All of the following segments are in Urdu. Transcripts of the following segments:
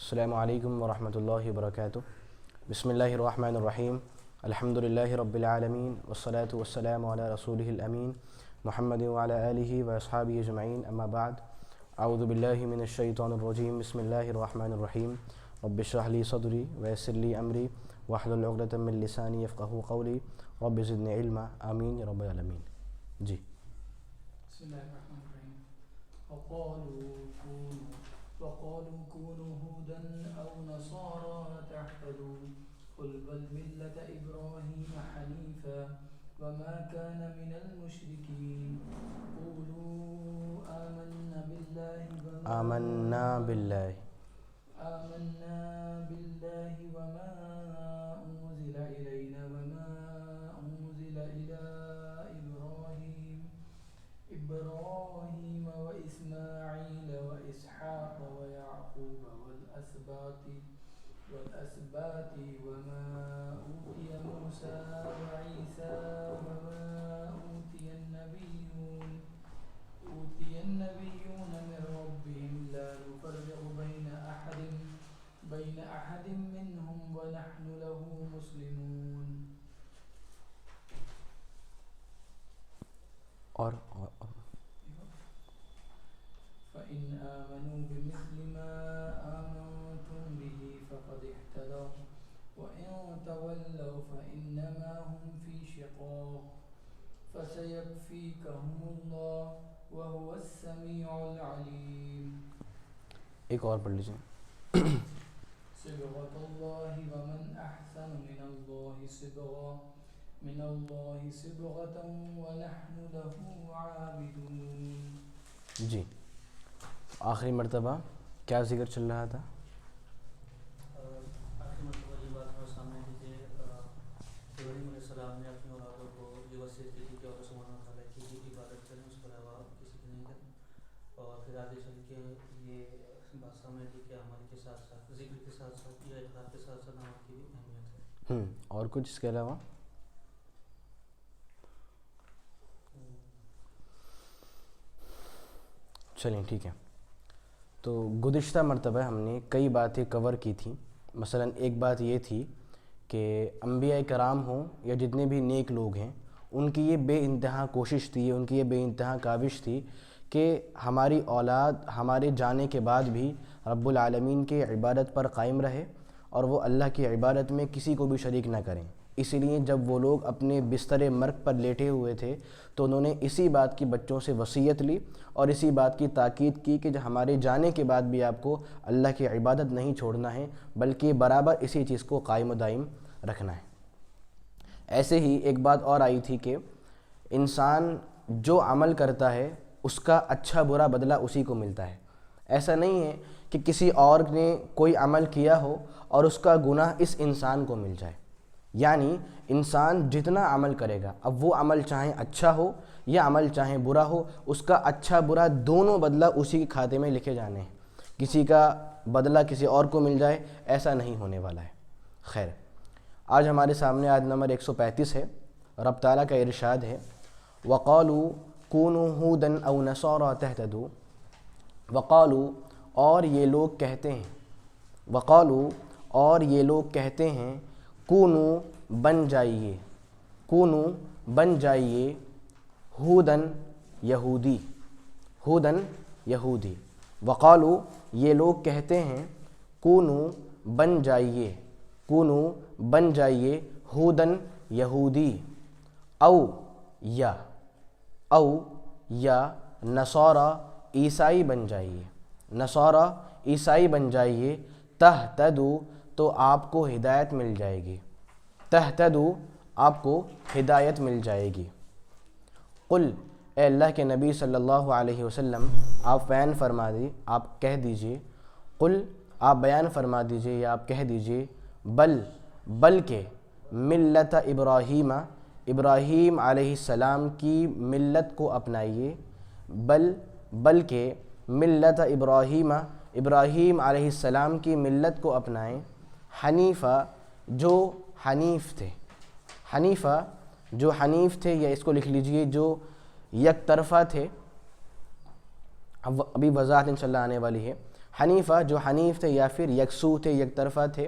السلام علیکم ورحمۃ اللہ وبرکاتہ۔ بسم اللہ الرحمن الرحیم۔ الحمد للہ رب العالمین والصلاة والسلام علی رسولہ الامین محمد وعلی آلہ واصحابہ اجمعین، اما بعد۔ اعوذ باللہ من الشیطان الرجیم، بسم اللہ الرحمن الرحیم۔ رب اشرح لی صدری ویسر لی امری واحلل عقدۃ من لسانی یفقہوا قولی رب زدنی علما، آمین یا رب العالمین۔ جی بسم اللہ الرحمن الرحیم۔ وقالوا كونوا هودا أو نصارى تهتدوا قل بل ملة إبراهيم حنيفا وما كان من المشركين قولوا آمنا بالله وما أنزل إلينا وما أنزل إلى إبراهيم وإسماعيل وإسحاق ويعقوب والأسباط وما أوتي موسى وعيسى وما أوتي النبيون من ربهم لا نفرق بين أحد منهم ونحن له مسلمون۔ اور فإن آمنوا بمثل ما آمنتم به فقد اهتدوا وإن تولوا فإنما هم في شقاق فسيكفيكهم الله وهو السميع العليم۔ ایک اور پڑھ لیجیے۔ صبغة الله ومن أحسن من الله صبغة ونحن له عابدون۔ جی آخری مرتبہ کیا ذکر چل رہا تھا؟ آخری مرتبہ یہ بات ہمارے سامنے تھی کہ ابراہیم علیہ السلام نے اپنی اولادوں کو یہ وصیت کی تھی کہ اللہ سبحانہ وتعالیٰ کی عبادت کریں، اس کے علاوہ کسی کی نہیں کریں، اور پھر آگے چل کے یہ بات سامنے تھی کہ عمل کے ساتھ ساتھ ذکر کے ساتھ ساتھ یا اخلاق کے ساتھ ساتھ عمل کی بھی اہمیت ہے۔ اور کچھ اس کے علاوہ؟ چلیں ٹھیک ہے۔ تو گزشتہ مرتبہ ہم نے کئی باتیں کور کی تھیں۔ مثلا ایک بات یہ تھی کہ انبیاء کرام ہوں یا جتنے بھی نیک لوگ ہیں، ان کی یہ بے انتہا کوشش تھی، ان کی یہ بے انتہا کاوش تھی کہ ہماری اولاد ہمارے جانے کے بعد بھی رب العالمین کے عبادت پر قائم رہے اور وہ اللہ کی عبادت میں کسی کو بھی شریک نہ کریں۔ اسی لیے جب وہ لوگ اپنے بستر مرگ پر لیٹے ہوئے تھے تو انہوں نے اسی بات کی بچوں سے وصیت لی اور اسی بات کی تاکید کی کہ ہمارے جانے کے بعد بھی آپ کو اللہ کی عبادت نہیں چھوڑنا ہے، بلکہ برابر اسی چیز کو قائم و دائم رکھنا ہے۔ ایسے ہی ایک بات اور آئی تھی کہ انسان جو عمل کرتا ہے اس کا اچھا برا بدلہ اسی کو ملتا ہے۔ ایسا نہیں ہے کہ کسی اور نے کوئی عمل کیا ہو اور اس کا گناہ اس انسان کو مل جائے۔ یعنی انسان جتنا عمل کرے گا، اب وہ عمل چاہے اچھا ہو یا عمل چاہے برا ہو، اس کا اچھا برا دونوں بدلہ اسی کے کھاتے میں لکھے جانے ہیں۔ کسی کا بدلہ کسی اور کو مل جائے ایسا نہیں ہونے والا ہے۔ خیر، آج ہمارے سامنے آیت نمبر 135 ہے۔ رب تعالیٰ کا ارشاد ہے وَقَالُوا كُونُوا هُودًا أَوْ نَصَارَىٰ تَهْتَدُوا۔ وَقَالُوا اور یہ لوگ کہتے ہیں، وَقَالُوا اور یہ لوگ کہتے ہیں، کونو بن جائیے، کونو بن جائیے، ہودن یہودی، ہودن یہودی۔ وقالو یہ لوگ کہتے ہیں، کونو بن جائیے، کونو بن جائیے، ہودن یہودی، او یا نصارہ عیسائی بن جائیے، نصارہ عیسائی بن جائیے، تہتدو تو آپ کو ہدایت مل جائے گی، تہتدو آپ کو ہدایت مل جائے گی۔ قل اے اللہ کے نبی صلی اللہ علیہ وسلم آپ بیان فرما دیجیے، آپ کہہ دیجیے، قل آپ بیان فرما دیجیے یا آپ کہہ دیجیے، بلکہ ملت ابراہیم، ابراہیم علیہ السلام کی ملت کو اپنائیے، بلکہ ملت ابراہیم، ابراہیم علیہ السلام کی ملت کو اپنائیں، حنیفہ جو حنیف تھے، حنیفہ جو حنیف تھے، یا اس کو لکھ لیجئے جو یک طرفہ تھے، ابھی وضاحت انشاءاللہ آنے والی ہے۔ حنیفہ جو حنیف تھے یا پھر یکسو تھے، یک طرفہ تھے،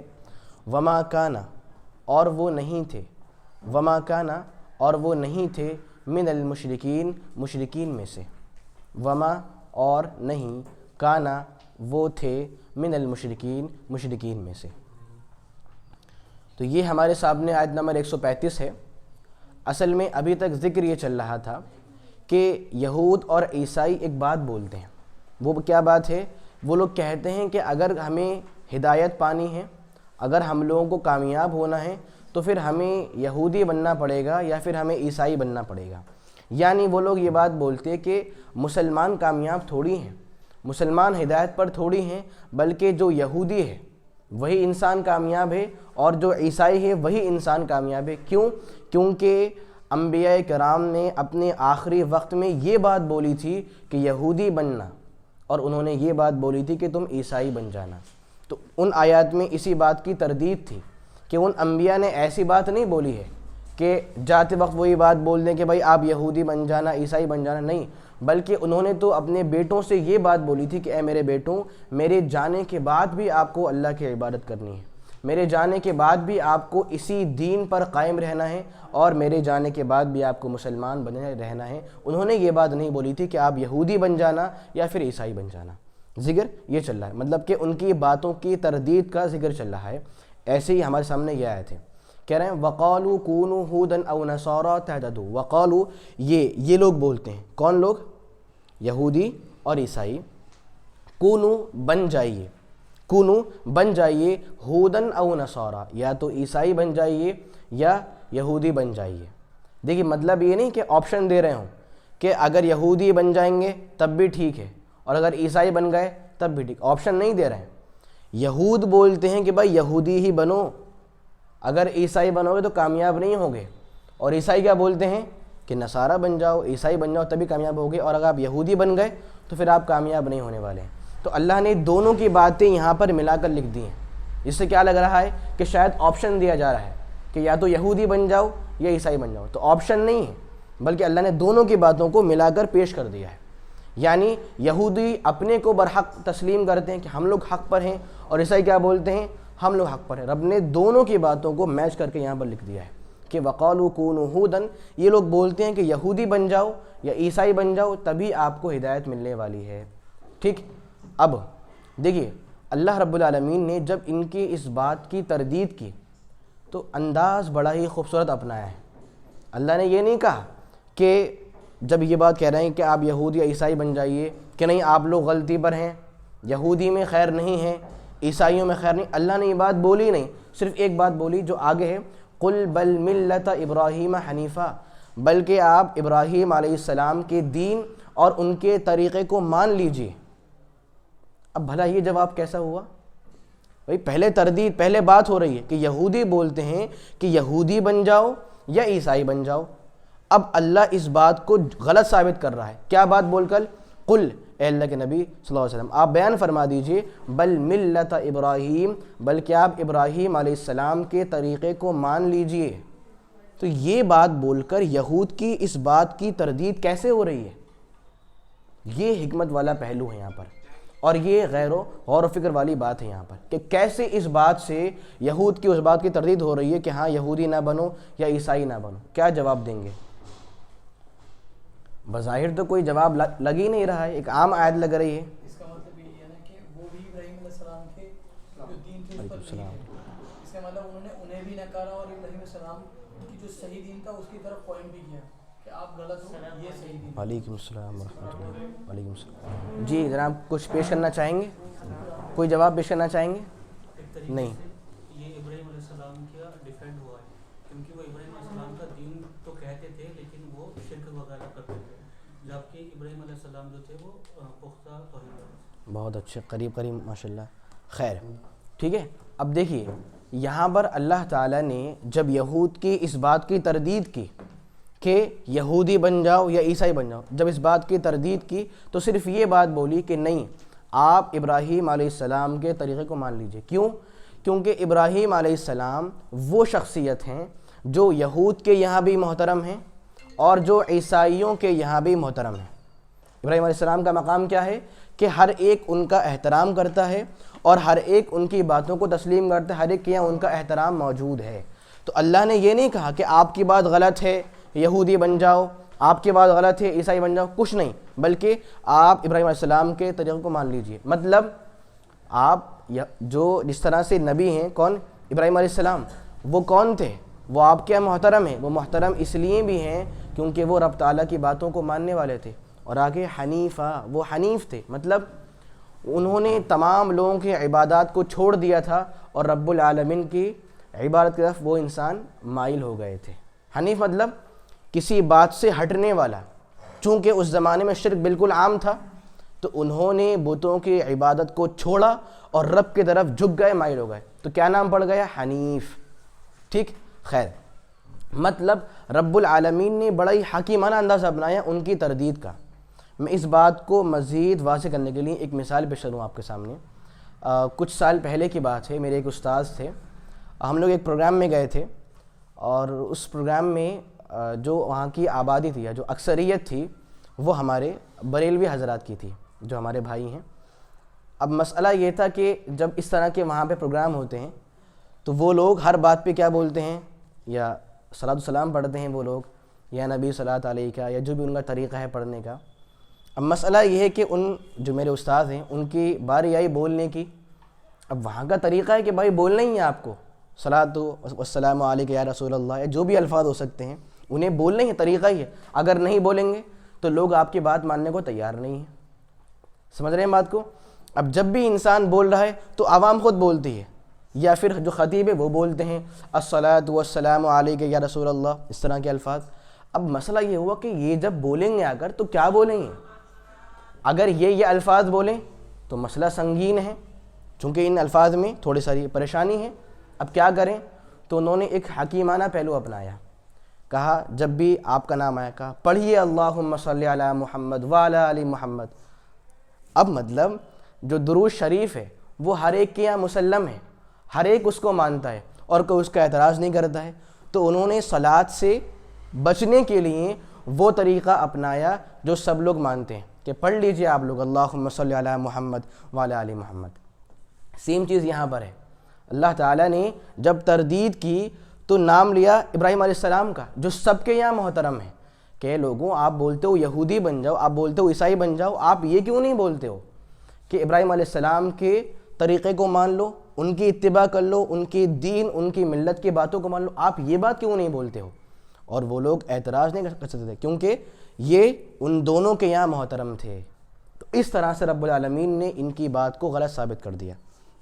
وما کانا اور وہ نہیں تھے، وما کانا اور وہ نہیں تھے، من المشرکین مشرکین میں سے، وما اور نہیں، کانا وہ تھے، من المشرکین مشرکین میں سے۔ تو یہ ہمارے سامنے آیت نمبر 135 ہے۔ اصل میں ابھی تک ذکر یہ چل رہا تھا کہ یہود اور عیسائی ایک بات بولتے ہیں۔ وہ کیا بات ہے؟ وہ لوگ کہتے ہیں کہ اگر ہمیں ہدایت پانی ہے، اگر ہم لوگوں کو کامیاب ہونا ہے تو پھر ہمیں یہودی بننا پڑے گا یا پھر ہمیں عیسائی بننا پڑے گا۔ یعنی وہ لوگ یہ بات بولتے ہیں کہ مسلمان کامیاب تھوڑی ہیں، مسلمان ہدایت پر تھوڑی ہیں، بلکہ جو یہودی ہے وہی انسان کامیاب ہے اور جو عیسائی ہے وہی انسان کامیاب ہے۔ کیوں؟ کیونکہ انبیاء کرام نے اپنے آخری وقت میں یہ بات بولی تھی کہ یہودی بننا، اور انہوں نے یہ بات بولی تھی کہ تم عیسائی بن جانا۔ تو ان آیات میں اسی بات کی تردید تھی کہ ان انبیاء نے ایسی بات نہیں بولی ہے کہ جاتے وقت وہی بات بول دیں کہ بھائی آپ یہودی بن جانا، عیسائی بن جانا، نہیں، بلکہ انہوں نے تو اپنے بیٹوں سے یہ بات بولی تھی کہ اے میرے بیٹوں، میرے جانے کے بعد بھی آپ کو اللہ کی عبادت کرنی ہے، میرے جانے کے بعد بھی آپ کو اسی دین پر قائم رہنا ہے، اور میرے جانے کے بعد بھی آپ کو مسلمان بنے رہنا ہے۔ انہوں نے یہ بات نہیں بولی تھی کہ آپ یہودی بن جانا یا پھر عیسائی بن جانا۔ ذکر یہ چل رہا ہے، مطلب کہ ان کی باتوں کی تردید کا ذکر چل رہا ہے۔ ایسے ہی ہمارے سامنے یہ آیت ہے، کہہ رہے ہیں وَقَالُوا كُونُوا هُودًا أَوْ نَصَارَىٰ تَهْتَدُوا۔ وَقَالُوا یہ لوگ بولتے ہیں، کون لوگ؟ یہودی اور عیسائی، کونو بن جائیے، کونو بن جائیے، ہودن او نصارا، یا تو عیسائی بن جائیے یا یہودی بن جائیے۔ دیکھیے مطلب یہ نہیں کہ آپشن دے رہے ہوں کہ اگر یہودی بن جائیں گے تب بھی ٹھیک ہے اور اگر عیسائی بن گئے تب بھی ٹھیک، آپشن نہیں دے رہے ہیں۔ یہود بولتے ہیں کہ بھائی یہودی ہی بنو، اگر عیسائی بنو گے تو کامیاب نہیں ہوگے، اور عیسائی کیا بولتے ہیں کہ نصارہ بن جاؤ، عیسائی بن جاؤ تبھی کامیاب ہوگے، اور اگر آپ یہودی بن گئے تو پھر آپ کامیاب نہیں ہونے والے ہیں۔ تو اللہ نے دونوں کی باتیں یہاں پر ملا کر لکھ دی ہیں۔ اس سے کیا لگ رہا ہے کہ شاید آپشن دیا جا رہا ہے کہ یا تو یہودی بن جاؤ یا عیسائی بن جاؤ، تو آپشن نہیں ہے، بلکہ اللہ نے دونوں کی باتوں کو ملا کر پیش کر دیا ہے۔ یعنی یہودی اپنے کو برحق تسلیم کرتے ہیں کہ ہم لوگ حق پر ہیں، اور عیسائی کیا بولتے ہیں؟ ہم لوگ حق پر ہیں۔ رب نے دونوں کی باتوں کو میچ کر کے یہاں پر لکھ دیا ہے کہ وَقَالُوا كُونُوا هُودًا، یہ لوگ بولتے ہیں کہ یہودی بن جاؤ یا عیسائی بن جاؤ تبھی آپ کو ہدایت ملنے والی ہے۔ ٹھیک، اب دیکھیے اللہ رب العالمین نے جب ان کی اس بات کی تردید کی تو انداز بڑا ہی خوبصورت اپنایا ہے۔ اللہ نے یہ نہیں کہا کہ جب یہ بات کہہ رہے ہیں کہ آپ یہودی یا عیسائی بن جائیے کہ نہیں آپ لوگ غلطی پر ہیں، یہودی میں خیر نہیں ہے، عیسائیوں میں خیر نہیں، اللہ نے یہ بات بولی نہیں، صرف ایک بات بولی جو آگے ہے، قُلْ بَلْ مِلَّةَ إِبْرَاهِيمَ حَنِيفًا، بلکہ آپ ابراہیم علیہ السلام کے دین اور ان کے طریقے کو مان لیجئے۔ اب بھلا یہ جواب کیسا ہوا؟ بھئی پہلے تردید، پہلے بات ہو رہی ہے کہ یہودی بولتے ہیں کہ یہودی بن جاؤ یا عیسائی بن جاؤ، اب اللہ اس بات کو غلط ثابت کر رہا ہے، کیا بات بول کر؟ قل، اے اللہ کے نبی صلی اللہ علیہ وسلم آپ بیان فرما دیجئے، بل ملت ابراہیم، بلکہ آپ ابراہیم علیہ السلام کے طریقے کو مان لیجئے۔ تو یہ بات بول کر یہود کی اس بات کی تردید کیسے ہو رہی ہے؟ یہ حکمت والا پہلو ہے یہاں پر، اور یہ غور و فکر والی بات ہے یہاں پر کہ کیسے اس بات سے یہود کی اس بات کی تردید ہو رہی ہے کہ ہاں یہودی نہ بنو یا عیسائی نہ بنو۔ کیا جواب دیں گے؟ بظاہر تو کوئی جواب لگ ہی نہیں رہا ہے، ایک عام آیت لگ رہی ہے۔ اس کا مطلب یہ ہے نا کہ وہ بھی ابراہیم علیہ السلام کے جو دین تھے اس پر نہیں ہے، اس کا مطلب انہیں بھی نکارا اور ابراہیم علیہ السلام کی جو صحیح دین تھا اس کی طرف پوائنٹ بھی کیا کہ آپ غلط ہو، یہ صحیح دین۔ وعلیکم السلام ورحمۃ اللہ۔ وعلیکم السلام۔ جی جناب کچھ پیش کرنا چاہیں گے؟ کوئی جواب پیش کرنا چاہیں گے؟ ایک طریقے نہیں۔ سے یہ ابراہیم علیہ السلام کا ڈیفینڈ ہوا ہے، کیونکہ وہ ابراہیم علیہ السلام کا دین تو کہتے تھے لیکن وہ شرک وغیرہ کرتے تھے، جبکہ ابراہیم علیہ السلام جو تھے وہ پختہ توحید۔ بہت اچھے، قریب ماشاءاللہ، خیر ٹھیک ہے۔ اب دیکھیے یہاں پر اللہ تعالیٰ نے جب یہود کی اس بات کی تردید کی کہ یہودی بن جاؤ یا عیسائی بن جاؤ، جب اس بات کی تردید کی تو صرف یہ بات بولی کہ نہیں آپ ابراہیم علیہ السلام کے طریقے کو مان لیجئے۔ کیوں؟ کیونکہ ابراہیم علیہ السلام وہ شخصیت ہیں جو یہود کے یہاں بھی محترم ہیں اور جو عیسائیوں کے یہاں بھی محترم ہیں۔ ابراہیم علیہ السلام کا مقام کیا ہے کہ ہر ایک ان کا احترام کرتا ہے اور ہر ایک ان کی باتوں کو تسلیم کرتا ہے، ہر ایک کے یہاں ان کا احترام موجود ہے۔ تو اللہ نے یہ نہیں کہا کہ آپ کی بات غلط ہے یہودی بن جاؤ، آپ کی بات غلط ہے عیسائی بن جاؤ، کچھ نہیں، بلکہ آپ ابراہیم علیہ السلام کے طریقے کو مان لیجئے۔ مطلب آپ جو جس طرح سے نبی ہیں، کون؟ ابراہیم علیہ السلام، وہ کون تھے؟ وہ آپ کے محترم ہیں۔ وہ محترم اس لیے بھی ہیں کیونکہ وہ رب تعالیٰ کی باتوں کو ماننے والے تھے۔ اور آگے حنیفہ، وہ حنیف تھے، مطلب انہوں نے تمام لوگوں کی عبادات کو چھوڑ دیا تھا اور رب العالمین کی عبادت کی طرف وہ انسان مائل ہو گئے تھے۔ حنیف مطلب کسی بات سے ہٹنے والا۔ چونکہ اس زمانے میں شرک بالکل عام تھا تو انہوں نے بتوں کی عبادت کو چھوڑا اور رب کی طرف جھک گئے، مائل ہو گئے، تو کیا نام پڑ گیا؟ حنیف۔ ٹھیک، خیر، مطلب رب العالمین نے بڑا ہی حکیمانہ انداز اپنایا ان کی تردید کا۔ میں اس بات کو مزید واضح کرنے کے لیے ایک مثال پیش کروں آپ کے سامنے۔ کچھ سال پہلے کی بات ہے، میرے ایک استاذ تھے، ہم لوگ ایک پروگرام میں گئے تھے اور اس پروگرام میں جو وہاں کی آبادی تھی یا جو اکثریت تھی وہ ہمارے بریلوی حضرات کی تھی، جو ہمارے بھائی ہیں۔ اب مسئلہ یہ تھا کہ جب اس طرح کے وہاں پہ پروگرام ہوتے ہیں تو وہ لوگ ہر بات پہ کیا بولتے ہیں، یا صلاۃ السلام پڑھتے ہیں وہ لوگ، یا نبی صلی اللہ علیہ کا، یا جو بھی ان کا طریقہ ہے پڑھنے کا۔ اب مسئلہ یہ ہے کہ ان جو میرے استاد ہیں ان کی باری آئی بولنے کی۔ اب وہاں کا طریقہ ہے کہ بھائی بولنا ہی ہے آپ کو، صلاۃ والسلام علیک یا رسول اللہ، یا جو بھی الفاظ ہو سکتے ہیں انہیں بولنا ہی، طریقہ ہی ہے۔ اگر نہیں بولیں گے تو لوگ آپ کی بات ماننے کو تیار نہیں ہیں۔ سمجھ رہے ہیں بات کو؟ اب جب بھی انسان بول رہا ہے تو عوام خود بولتی ہے، یا پھر جو خطیب ہے وہ بولتے ہیں الصلاۃ والسلام علیک یا رسول اللہ، اس طرح کے الفاظ۔ اب مسئلہ یہ ہوا کہ یہ جب بولیں گے اگر تو کیا بولیں گے؟ اگر یہ الفاظ بولیں تو مسئلہ سنگین ہے، چونکہ ان الفاظ میں تھوڑی ساری پریشانی ہے۔ اب کیا کریں؟ تو انہوں نے ایک حکیمانہ پہلو اپنایا، کہا جب بھی آپ کا نام آیا کہا پڑھیے اللہم صلی علی محمد وعلی آل محمد۔ اب مطلب جو درود شریف ہے وہ ہر ایک کے یہاں مسلم ہے، ہر ایک اس کو مانتا ہے اور کوئی اس کا اعتراض نہیں کرتا ہے، تو انہوں نے صلاۃ سے بچنے کے لیے وہ طریقہ اپنایا جو سب لوگ مانتے ہیں کہ پڑھ لیجئے آپ لوگ اللہم صلی علی محمد وعلی آل محمد۔ سیم چیز یہاں پر ہے، اللہ تعالیٰ نے جب تردید کی تو نام لیا ابراہیم علیہ السلام کا جو سب کے یہاں محترم ہے، کہ لوگوں آپ بولتے ہو یہودی بن جاؤ، آپ بولتے ہو عیسائی بن جاؤ، آپ یہ کیوں نہیں بولتے ہو کہ ابراہیم علیہ السلام کے طریقے کو مان لو، ان کی اتباع کر لو، ان کی دین، ان کی ملت کی باتوں کو مان لو، آپ یہ بات کیوں نہیں بولتے ہو؟ اور وہ لوگ اعتراض نہیں کر سکتے تھے کیونکہ یہ ان دونوں کے یہاں محترم تھے۔ تو اس طرح سے رب العالمین نے ان کی بات کو غلط ثابت کر دیا۔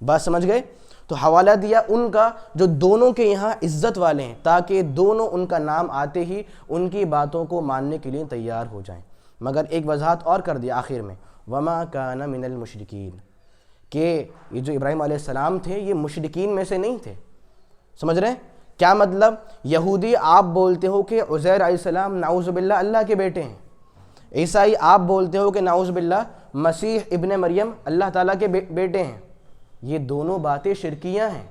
بات سمجھ گئے؟ تو حوالہ دیا ان کا جو دونوں کے یہاں عزت والے ہیں، تاکہ دونوں ان کا نام آتے ہی ان کی باتوں کو ماننے کے لیے تیار ہو جائیں۔ مگر ایک وضاحت اور کر دیا آخر میں، وما کان من المشرکین، کہ یہ جو ابراہیم علیہ السلام تھے یہ مشرکین میں سے نہیں تھے۔ سمجھ رہے ہیں کیا مطلب؟ یہودی آپ بولتے ہو کہ عزیر علیہ السلام نعوذ باللہ اللہ کے بیٹے ہیں، عیسائی آپ بولتے ہو کہ نعوذ باللہ مسیح ابن مریم اللہ تعالیٰ کے بیٹے ہیں، یہ دونوں باتیں شرکیہ ہیں۔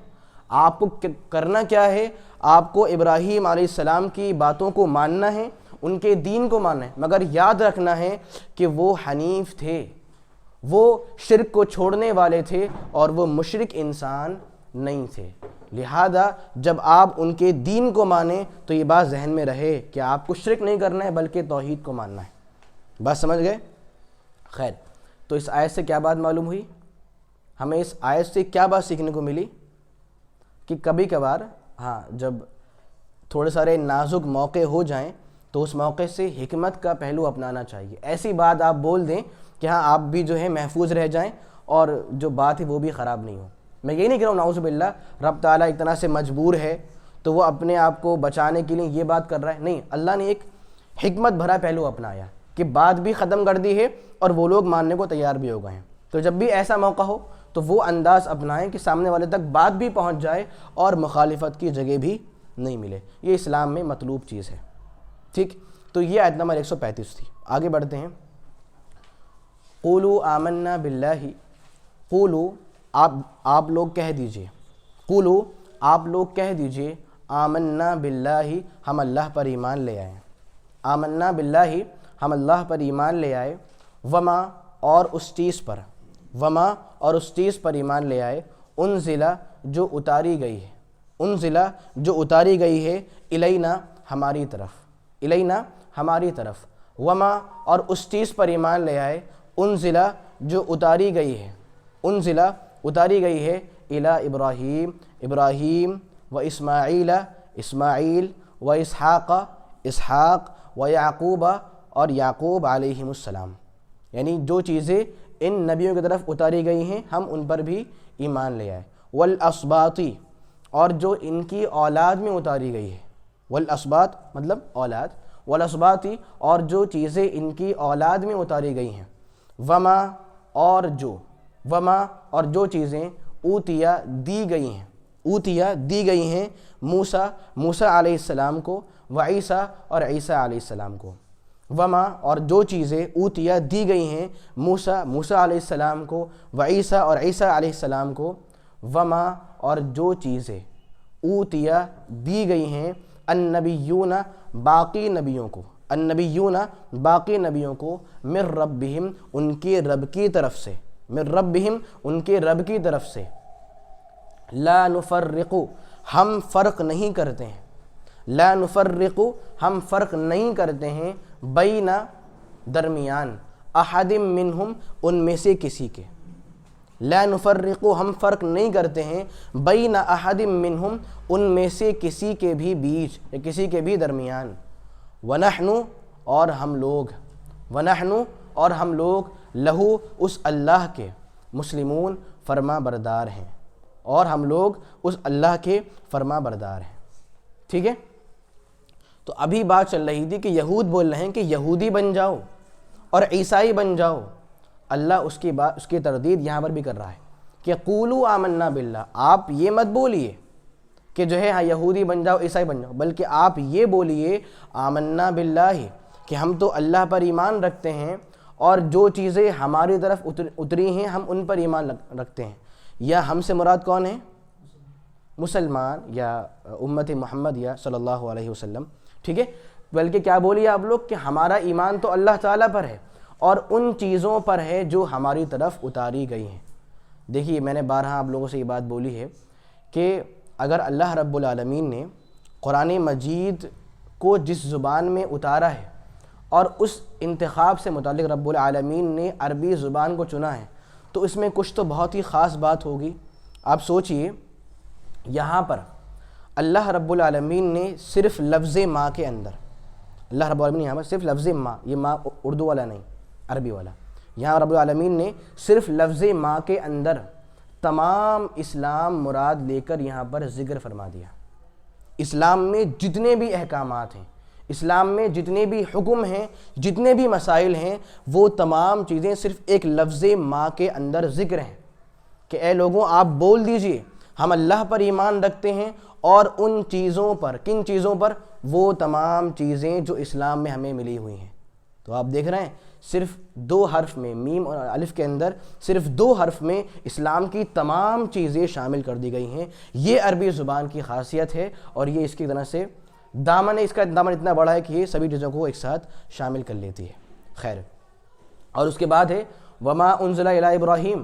آپ کو کرنا کیا ہے؟ آپ کو ابراہیم علیہ السلام کی باتوں کو ماننا ہے، ان کے دین کو ماننا ہے، مگر یاد رکھنا ہے کہ وہ حنیف تھے، وہ شرک کو چھوڑنے والے تھے اور وہ مشرک انسان نہیں تھے۔ لہذا جب آپ ان کے دین کو مانیں تو یہ بات ذہن میں رہے کہ آپ کو شرک نہیں کرنا ہے بلکہ توحید کو ماننا ہے۔ بات سمجھ گئے؟ خیر، تو اس آیت سے کیا بات معلوم ہوئی؟ ہمیں اس آیت سے کیا بات سیکھنے کو ملی کہ کبھی کبھار جب تھوڑے سارے نازک موقع ہو جائیں تو اس موقع سے حکمت کا پہلو اپنانا چاہیے۔ ایسی بات آپ بول دیں کہ آپ بھی جو ہے محفوظ رہ جائیں اور جو بات ہے وہ بھی خراب نہیں ہو۔ میں یہ نہیں کہہ رہا ہوں نعوذ باللہ رب تعالیٰ ایک طرح سے مجبور ہے تو وہ اپنے آپ کو بچانے کے لیے یہ بات کر رہا ہے، نہیں، اللہ نے ایک حکمت بھرا پہلو اپنایا کہ بات بھی ختم کر دی ہے اور وہ لوگ ماننے کو تیار بھی ہو گئے ہیں۔ تو جب بھی ایسا موقع ہو تو وہ انداز اپنائیں کہ سامنے والے تک بات بھی پہنچ جائے اور مخالفت کی جگہ بھی نہیں ملے۔ یہ اسلام میں مطلوب چیز ہے۔ ٹھیک، تو یہ آیت نمبر 135 تھی۔ آگے بڑھتے ہیں۔ قولوا آمنا باللہ، قولوا آپ لوگ کہہ دیجئے، قولوا آپ لوگ کہہ دیجئے، آمنا باللہ ہم اللہ پر ایمان لے آئے، آمنا باللہ ہم اللہ پر ایمان لے آئے، وما اور اس چیز پر، وما اور اس چیز پر ایمان لے آئے، انزلہ جو اتاری گئی ہے، انزلہ جو اتاری گئی ہے، الینا ہماری طرف، الینا ہماری طرف، وما اور اس چیز پر ایمان لے آئے، انزلہ جو اتاری گئی ہے، انزلہ اتاری گئی ہے، الی ابراہیم ابراہیم، و اسماعیل اسماعیل، و اسحاق اسحاق، و یعقوب اور یعقوب علیہم السلام، یعنی جو چیزیں ان نبیوں کی طرف اتاری گئی ہیں ہم ان پر بھی ایمان لے آئے، والاسباطی اور جو ان کی اولاد میں اتاری گئی ہے، والاسباط مطلب اولاد، والاسباطی اور جو چیزیں ان کی اولاد میں اتاری گئی ہیں، وما اور جو چیزیں اوتیا دی گئی ہیں، اوتیا دی گئی ہیں موسیٰ علیہ السلام کو، و عیسیٰ اور عیسیٰ علیہ السلام کو، وما اور جو چیزیں اوتیا دی گئی ہیں موسیٰ علیہ السلام کو، و عیسیٰ اور عیسیٰ علیہ السلام کو، وما اور جو چیزیں اوتیا دی گئی ہیں النبیون باقی نبیوں کو، النبیون باقی نبیوں کو، من ربہم ان کے رب کی طرف سے، من ربہم ان کے رب کی طرف سے، لا نفرق ہم فرق نہیں کرتے ہیں، لا نفرق ہم فرق نہیں کرتے ہیں، بین درمیان، احد منہم ان میں سے کسی کے، لا نفرق ہم فرق نہیں کرتے ہیں، بین احد منہم ان میں سے کسی کے بھی بیچ یا کسی کے بھی درمیان، ونحن اور ہم لوگ، ونحن اور ہم لوگ لہو اس اللہ کے، مسلمون فرما بردار ہیں، اور ہم لوگ اس اللہ کے فرما بردار ہیں، ٹھیک ہے۔ تو ابھی بات چل رہی تھی کہ یہود بول رہے ہیں کہ یہودی بن جاؤ اور عیسائی بن جاؤ، اللہ اس کی تردید یہاں پر بھی کر رہا ہے کہ قولوا آمنا باللہ، آپ یہ مت بولیے کہ جو ہے ہاں یہودی بن جاؤ عیسائی بن جاؤ، بلکہ آپ یہ بولیے آمنا باللہ کہ ہم تو اللہ پر ایمان رکھتے ہیں، اور جو چیزیں ہماری طرف اتری ہیں ہم ان پر ایمان رکھتے ہیں، یا ہم سے مراد کون ہے؟ مسلمان یا امت محمد یا صلی اللہ علیہ وسلم، ٹھیک ہے۔ بلکہ کیا بولیے آپ لوگ کہ ہمارا ایمان تو اللہ تعالیٰ پر ہے اور ان چیزوں پر ہے جو ہماری طرف اتاری گئی ہیں۔ دیکھیے میں نے بارہا آپ لوگوں سے یہ بات بولی ہے کہ اگر اللہ رب العالمین نے قرآن مجید کو جس زبان میں اتارا ہے اور اس انتخاب سے متعلق رب العالمین نے عربی زبان کو چنا ہے، تو اس میں کچھ تو بہت ہی خاص بات ہوگی۔ آپ سوچئے یہاں پر اللہ رب العالمین نے صرف لفظ ماں کے اندر، اللہ رب العالمین یہاں پر صرف لفظ ماں، یہ ماں اردو والا نہیں عربی والا، یہاں رب العالمین نے صرف لفظ ماں کے اندر تمام اسلام مراد لے کر یہاں پر ذکر فرما دیا۔ اسلام میں جتنے بھی احکامات ہیں، اسلام میں جتنے بھی حکم ہیں، جتنے بھی مسائل ہیں، وہ تمام چیزیں صرف ایک لفظ ماں کے اندر ذکر ہیں کہ اے لوگوں آپ بول دیجئے ہم اللہ پر ایمان رکھتے ہیں، اور ان چیزوں پر، کن چیزوں پر؟ وہ تمام چیزیں جو اسلام میں ہمیں ملی ہوئی ہیں۔ تو آپ دیکھ رہے ہیں صرف 2 حرف میں، میم اور الف کے اندر صرف 2 حرف میں اسلام کی تمام چیزیں شامل کر دی گئی ہیں۔ یہ عربی زبان کی خاصیت ہے، اور یہ اس کی طرح سے دامن، اس کا دامن اتنا بڑا ہے کہ یہ سبھی چیزوں کو ایک ساتھ شامل کر لیتی ہے۔ خیر، اور اس کے بعد ہے وما انزل الی ابراہیم،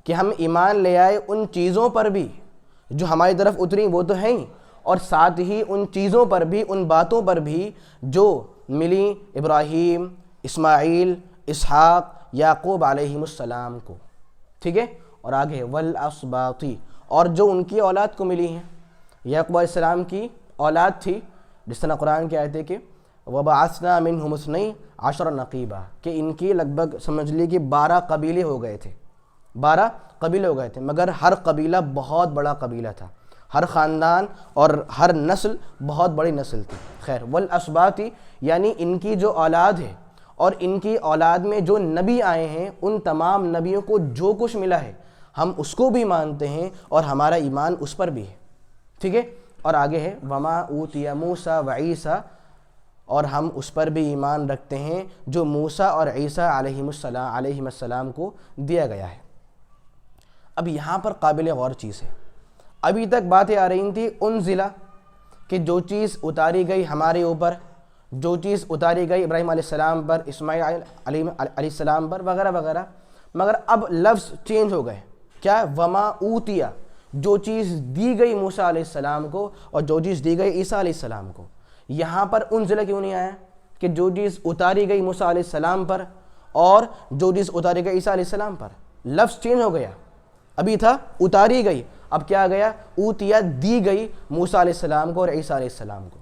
کہ ہم ایمان لے آئے ان چیزوں پر بھی جو ہماری طرف اتری وہ تو ہیں ہی، اور ساتھ ہی ان چیزوں پر بھی، ان باتوں پر بھی جو ملی ابراہیم، اسماعیل، اسحاق، یعقوب علیہم السلام کو، ٹھیک ہے۔ اور آگے والاسباطی، اور جو ان کی اولاد کو ملی ہیں، یعقوب علیہ السلام کی اولاد تھی، جس طرح قرآن کی آیت ہے کہ وَبَعَثْنَا مِنْهُمُ اثْنَيْ عَشْرَ نَقِيبًا، کہ ان کی لگ بھگ سمجھ لی کہ 12 قبیلے ہو گئے تھے، 12 قبیلے ہو گئے تھے، مگر ہر قبیلہ بہت بڑا قبیلہ تھا، ہر خاندان اور ہر نسل بہت بڑی نسل تھی۔ خیر، والاسباطی یعنی ان کی جو اولاد ہے اور ان کی اولاد میں جو نبی آئے ہیں، ان تمام نبیوں کو جو کچھ ملا ہے ہم اس کو بھی مانتے ہیں، اور ہمارا ایمان اس پر بھی ہے، ٹھیک ہے۔ اور آگے ہے وما اوتی موسیٰ و عیسیٰ، اور ہم اس پر بھی ایمان رکھتے ہیں جو موسیٰ اور عیسیٰ علیہ السلام کو دیا گیا ہے۔ اب یہاں پر قابل غور چیز ہے، ابھی تک باتیں آ رہی تھیں انزلہ، کہ جو چیز اتاری گئی ہمارے اوپر، جو چیز اتاری گئی ابراہیم علیہ السلام پر، اسماعیل علیہ السلام پر، وغیرہ وغیرہ، مگر اب لفظ چینج ہو گئے. کیا؟ وما اوتیا، جو چیز دی گئی موسیٰ علیہ السلام کو اور جو چیز دی گئی عیسیٰ علیہ السلام کو. یہاں پر انزل کیوں نہیں آیا کہ جو چیز اتاری گئی موسیٰ علیہ السلام پر اور جو چیز اتاری گئی عیسیٰ علیہ السلام پر؟ لفظ چینج ہو گیا. ابھی تھا اتاری گئی، اب کیا آ گیا؟ اوتیا، دی گئی موسیٰ علیہ السلام کو اور عیسیٰ علیہ السلام کو.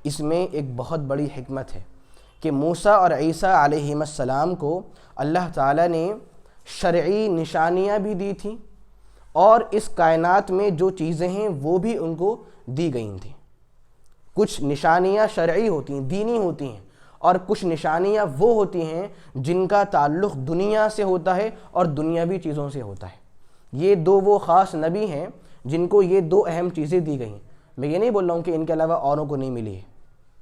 اس میں ایک بہت بڑی حکمت ہے کہ موسیٰ اور عیسیٰ علیہ السلام کو اللہ تعالیٰ نے شرعی نشانیاں بھی دی تھیں اور اس کائنات میں جو چیزیں ہیں وہ بھی ان کو دی گئی تھیں. کچھ نشانیاں شرعی ہوتی ہیں، دینی ہوتی ہیں، اور کچھ نشانیاں وہ ہوتی ہیں جن کا تعلق دنیا سے ہوتا ہے اور دنیاوی چیزوں سے ہوتا ہے. یہ دو وہ خاص نبی ہیں جن کو یہ دو اہم چیزیں دی گئی ہیں. میں یہ نہیں بول رہا ہوں کہ ان کے علاوہ اوروں کو نہیں ملی ہے،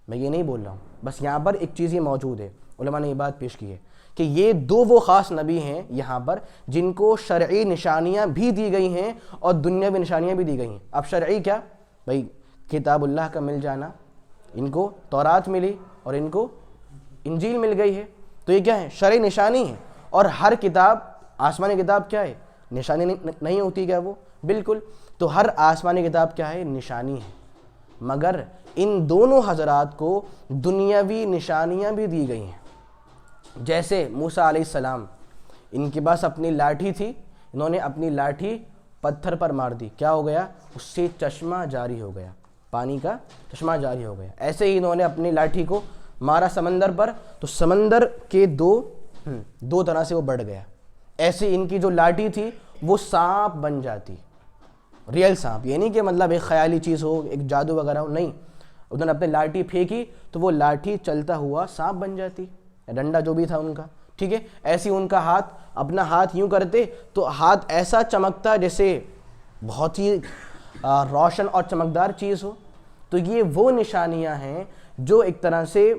میں یہ نہیں بول رہا ہوں، بس یہاں پر ایک چیز یہ موجود ہے، علماء نے یہ بات پیش کی ہے کہ یہ دو وہ خاص نبی ہیں یہاں پر جن کو شرعی نشانیاں بھی دی گئی ہیں اور دنیاوی نشانیاں بھی دی گئی ہیں. اب شرعی کیا؟ بھئی کتاب اللہ کا مل جانا، ان کو تورات ملی اور ان کو انجیل مل گئی ہے، تو یہ کیا ہے؟ شرعی نشانی ہے. اور ہر کتاب، آسمانی کتاب کیا ہے؟ نشانی نہیں ہوتی کیا وہ؟ بالکل. تو ہر آسمانی کتاب کیا ہے؟ نشانی ہے. مگر ان دونوں حضرات کو دنیاوی نشانیاں بھی دی گئی ہیں. جیسے موسیٰ علیہ السلام، ان کے پاس اپنی لاٹھی تھی، انہوں نے اپنی لاٹھی پتھر پر مار دی، کیا ہو گیا؟ اس سے چشمہ جاری ہو گیا، پانی کا چشمہ جاری ہو گیا. ایسے ہی انہوں نے اپنی لاٹھی کو مارا سمندر پر تو سمندر کے دو طرح سے وہ بڑھ گیا. ایسے ان کی جو لاٹھی تھی وہ سانپ بن جاتی، ریئل سانپ، یہ نہیں کہ مطلب ایک خیالی چیز ہو، ایک جادو وغیرہ ہو، نہیں. انہوں نے اپنی لاٹھی پھینکی تو وہ لاٹھی چلتا ہوا سانپ بن جاتی، ڈنڈا جو بھی تھا ان کا، ٹھیک ہے. ایسی ان کا ہاتھ، اپنا ہاتھ یوں کرتے تو ہاتھ ایسا چمکتا جیسے بہت ہی روشن اور چمکدار چیز ہو. تو یہ وہ نشانیاں ہیں جو ایک طرح سے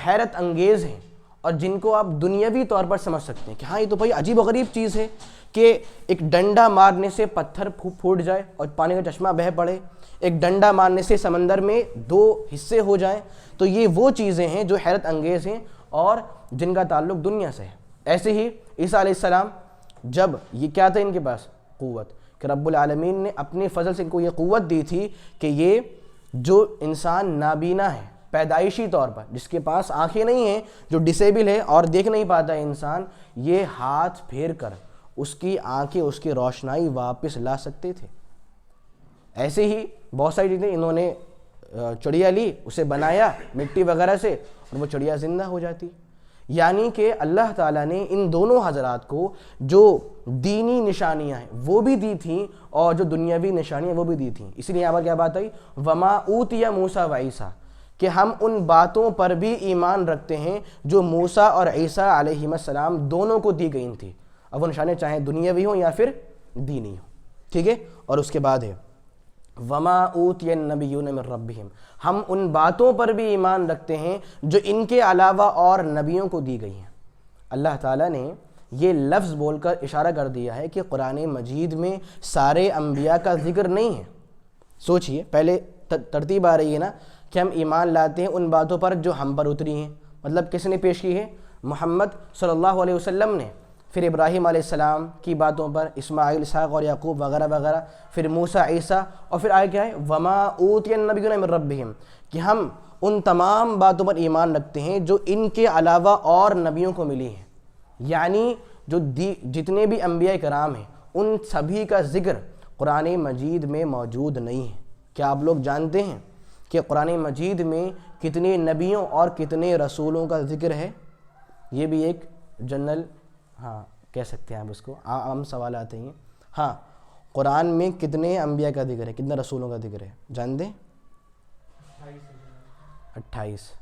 حیرت انگیز ہیں اور جن کو آپ دنیاوی طور پر سمجھ سکتے ہیں کہ ہاں یہ تو بھائی عجیب و غریب چیز ہے کہ ایک ڈنڈا مارنے سے پتھر پھوٹ جائے اور پانی کا چشمہ بہہ پڑے، ایک ڈنڈا مارنے سے سمندر میں دو حصے ہو جائیں. تو یہ وہ چیزیں ہیں جو حیرت انگیز ہیں اور جن کا تعلق دنیا سے ہے. ایسے ہی عیسیٰ علیہ السلام، جب یہ کیا تھا ان کے پاس؟ قوت، کہ رب العالمین نے اپنے فضل سے ان کو یہ قوت دی تھی کہ یہ جو انسان نابینا ہے پیدائشی طور پر، جس کے پاس آنکھیں نہیں ہیں، جو ڈسیبل ہے اور دیکھ نہیں پاتا ہے انسان، یہ ہاتھ پھیر کر اس کی آنکھیں، اس کی روشنائی واپس لا سکتے تھے. ایسے ہی بہت ساری چیزیں انہوں نے، چڑیا لی، اسے بنایا مٹی وغیرہ سے اور وہ چڑیا زندہ ہو جاتی. یعنی کہ اللہ تعالیٰ نے ان دونوں حضرات کو جو دینی نشانیاں ہیں وہ بھی دی تھیں اور جو دنیاوی نشانیاں وہ بھی دی تھیں. اسی لیے یہاں پر کیا بات آئی؟ وما اوتیا موسیٰ و عیسیٰ، کہ ہم ان باتوں پر بھی ایمان رکھتے ہیں جو موسیٰ اور عیسیٰ علیہ السلام دونوں کو دی گئی تھیں. اب وہ نشانیاں چاہے دنیاوی ہوں یا پھر دینی ہوں، ٹھیک ہے. اور اس کے بعد ہے وما اوتی النبیون من ربہم، ہم ان باتوں پر بھی ایمان رکھتے ہیں جو ان کے علاوہ اور نبیوں کو دی گئی ہیں. اللہ تعالیٰ نے یہ لفظ بول کر اشارہ کر دیا ہے کہ قرآن مجید میں سارے انبیاء کا ذکر نہیں ہے. سوچئے، پہلے ترتیب آ رہی ہے نا کہ ہم ایمان لاتے ہیں ان باتوں پر جو ہم پر اتری ہیں. مطلب کس نے پیش کی ہے؟ محمد صلی اللہ علیہ وسلم نے. پھر ابراہیم علیہ السلام کی باتوں پر، اسماعیل، اسحاق اور یعقوب وغیرہ وغیرہ. پھر موسیٰ، عیسیٰ، اور پھر آئے کیا ہے؟ وما اوتی النبیون من ربہم، کہ ہم ان تمام باتوں پر ایمان رکھتے ہیں جو ان کے علاوہ اور نبیوں کو ملی ہیں. یعنی جو جتنے بھی انبیاء کرام ہیں ان سبھی کا ذکر قرآن مجید میں موجود نہیں ہے. کیا آپ لوگ جانتے ہیں کہ قرآن مجید میں کتنے نبیوں اور کتنے رسولوں کا ذکر ہے؟ یہ بھی ایک جنرل، ہاں کہہ سکتے ہیں آپ اس کو، عام سوال آتے ہیں. ہاں، قرآن میں کتنے انبیاء کا ذکر ہے، کتنے رسولوں کا ذکر ہے؟ جانتے ہیں؟ 28.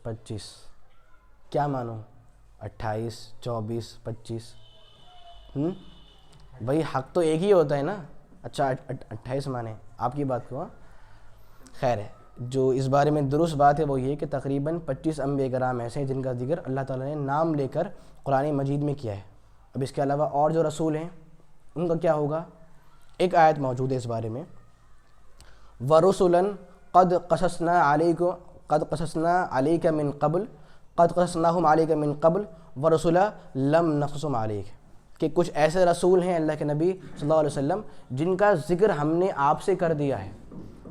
25. کیا مانو؟ 28، 24، 25. بھائی حق تو ایک ہی ہوتا ہے نا. اچھا 28 مانے آپ کی بات کو. خیر ہے، جو اس بارے میں درست بات ہے وہ یہ کہ تقریباً 25 انبیاء کرام ایسے ہیں جن کا ذکر اللہ تعالیٰ نے نام لے کر قرآن مجید میں کیا ہے. اب اس کے علاوہ اور جو رسول ہیں ان کا کیا ہوگا؟ ایک آیت موجود ہے اس بارے میں، وَرُسُلًا قَدْ قَصَصْنَا عَلَيْكَ مِن قَبْلِ قد قصصناہم علیک من قبل ورسلا لم نقصصہم علیک، کہ کچھ ایسے رسول ہیں اللہ کے نبی صلی اللہ علیہ وسلم جن کا ذکر ہم نے آپ سے کر دیا ہے،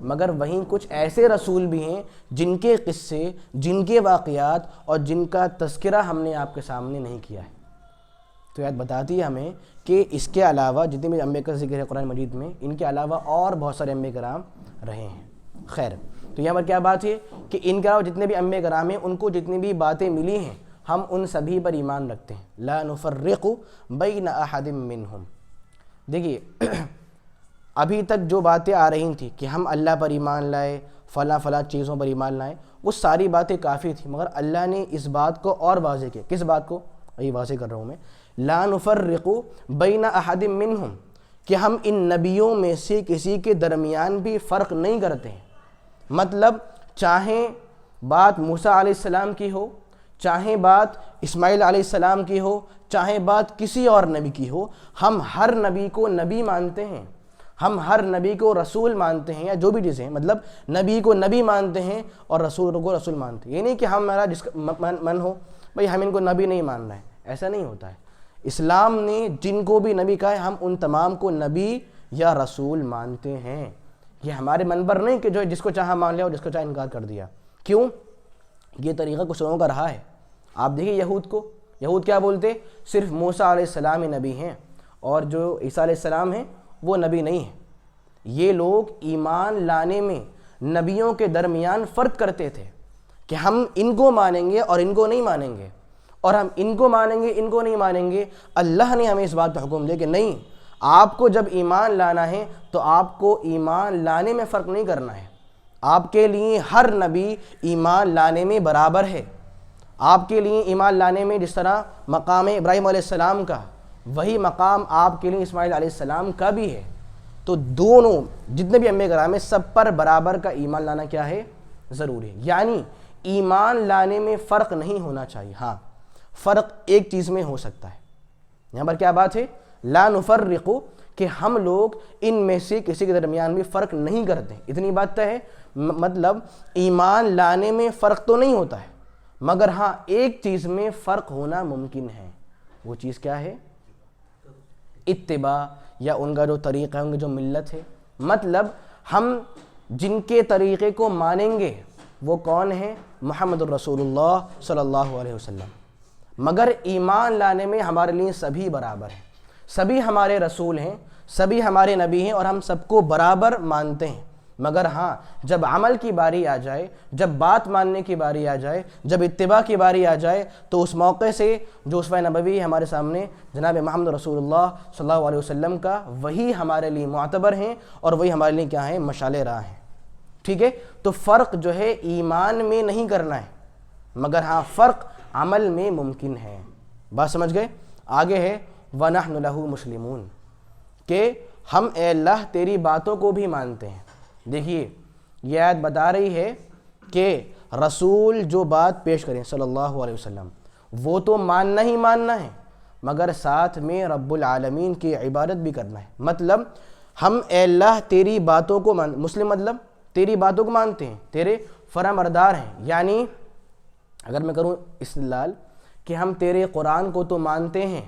مگر وہیں کچھ ایسے رسول بھی ہیں جن کے قصے، جن کے واقعات اور جن کا تذکرہ ہم نے آپ کے سامنے نہیں کیا ہے۔ تو آیت بتاتی ہے ہمیں کہ اس کے علاوہ جتنے بھی انبیاء کا ذکر ہے قرآن مجید میں، ان کے علاوہ اور بہت سارے انبیاء کرام رہے ہیں۔ خیر، تو یہاں پر کیا بات ہے کہ ان کے علاوہ جتنے بھی انبیاء کرام ہیں، ان کو جتنی بھی باتیں ملی ہیں ہم ان سبھی پر ایمان رکھتے ہیں۔ لا نفرق بین احد منہم۔ دیکھیے ابھی تک جو باتیں آ رہی تھیں کہ ہم اللہ پر ایمان لائے، فلاں فلاں چیزوں پر ایمان لائیں، وہ ساری باتیں کافی تھیں، مگر اللہ نے اس بات کو اور واضح کیا۔ کس بات کو؟ یہی واضح کر رہا ہوں میں، لا نفرق بین احد منہم، کہ ہم ان نبیوں میں سے کسی کے درمیان بھی فرق نہیں کرتے ہیں۔ مطلب چاہیں بات موسیٰ علیہ السلام کی ہو، چاہیں بات اسماعیل علیہ السلام کی ہو، چاہے بات کسی اور نبی کی ہو، ہم ہر نبی کو نبی مانتے ہیں، ہم ہر نبی کو رسول مانتے ہیں، یا جو بھی چیزیں ہیں، مطلب نبی کو نبی مانتے ہیں اور رسول کو رسول مانتے ہیں۔ یہ نہیں کہ ہمارا جس کا من ہو بھئی ہم ان کو نبی نہیں ماننا ہے، ایسا نہیں ہوتا ہے۔ اسلام نے جن کو بھی نبی کہا ہے ہم ان تمام کو نبی یا رسول مانتے ہیں۔ یہ ہمارے من پر نہیں کہ جو جس کو چاہا مان لیا اور جس کو چاہا انکار کر دیا۔ کیوں؟ یہ طریقہ کچھ لوگوں کا رہا ہے۔ آپ دیکھیں یہود کیا بولتے؟ صرف موسیٰ علیہ السلام ہی نبی ہیں اور جو عیسیٰ علیہ السلام ہیں وہ نبی نہیں ہیں۔ یہ لوگ ایمان لانے میں نبیوں کے درمیان فرق کرتے تھے کہ ہم ان کو مانیں گے اور ان کو نہیں مانیں گے، اور ہم ان کو مانیں گے ان کو نہیں مانیں گے۔ اللہ نے ہمیں اس بات کا حکم دیا کہ نہیں، آپ کو جب ایمان لانا ہے تو آپ کو ایمان لانے میں فرق نہیں کرنا ہے۔ آپ کے لیے ہر نبی ایمان لانے میں برابر ہے۔ آپ کے لیے ایمان لانے میں جس طرح مقام ابراہیم علیہ السلام کا، وہی مقام آپ کے لیے اسماعیل علیہ السلام کا بھی ہے۔ تو دونوں جتنے بھی انبیاء کرام ہیں سب پر برابر کا ایمان لانا کیا ہے؟ ضروری ہے۔ یعنی ایمان لانے میں فرق نہیں ہونا چاہیے۔ ہاں فرق ایک چیز میں ہو سکتا ہے۔ یہاں پر کیا بات ہے؟ لا نفرق، کہ ہم لوگ ان میں سے کسی کے درمیان بھی فرق نہیں کرتے، اتنی بات تو ہے۔ مطلب ایمان لانے میں فرق تو نہیں ہوتا ہے، مگر ہاں ایک چیز میں فرق ہونا ممکن ہے۔ وہ چیز کیا ہے؟ اتباع، یا ان کا جو طریقہ ہے، ان کی جو ملت ہے۔ مطلب ہم جن کے طریقے کو مانیں گے وہ کون ہیں؟ محمد الرسول اللہ صلی اللہ علیہ وسلم۔ مگر ایمان لانے میں ہمارے لیے سبھی برابر ہیں، سبھی ہمارے رسول ہیں، سبھی ہمارے نبی ہیں اور ہم سب کو برابر مانتے ہیں۔ مگر ہاں جب عمل کی باری آ جائے، جب بات ماننے کی باری آ جائے، جب اتباع کی باری آ جائے، تو اس موقع سے جو اسوہ نبوی ہے ہمارے سامنے جناب محمد رسول اللہ صلی اللہ علیہ وسلم کا، وہی ہمارے لیے معتبر ہیں اور وہی ہمارے لیے کیا ہیں؟ مشعل راہ ہیں۔ ٹھیک ہے؟ تو فرق جو ہے ایمان میں نہیں کرنا ہے، مگر ہاں فرق عمل میں ممکن ہے۔ بات سمجھ گئے؟ آگے ہے وَنَحْنُ لَهُ مُسْلِمُونَ، کہ ہم اے اللہ تیری باتوں کو بھی مانتے ہیں۔ دیکھیے یہ آیت بتا رہی ہے کہ رسول جو بات پیش کریں صلی اللہ علیہ وسلم وہ تو ماننا ہی ماننا ہے، مگر ساتھ میں رب العالمین کی عبادت بھی کرنا ہے۔ مطلب ہم اے اللہ تیری باتوں کو مسلم مطلب تیری باتوں کو مانتے ہیں، تیرے فرمانبردار ہیں۔ یعنی اگر میں کروں استدلال کہ ہم تیرے قرآن کو تو مانتے ہیں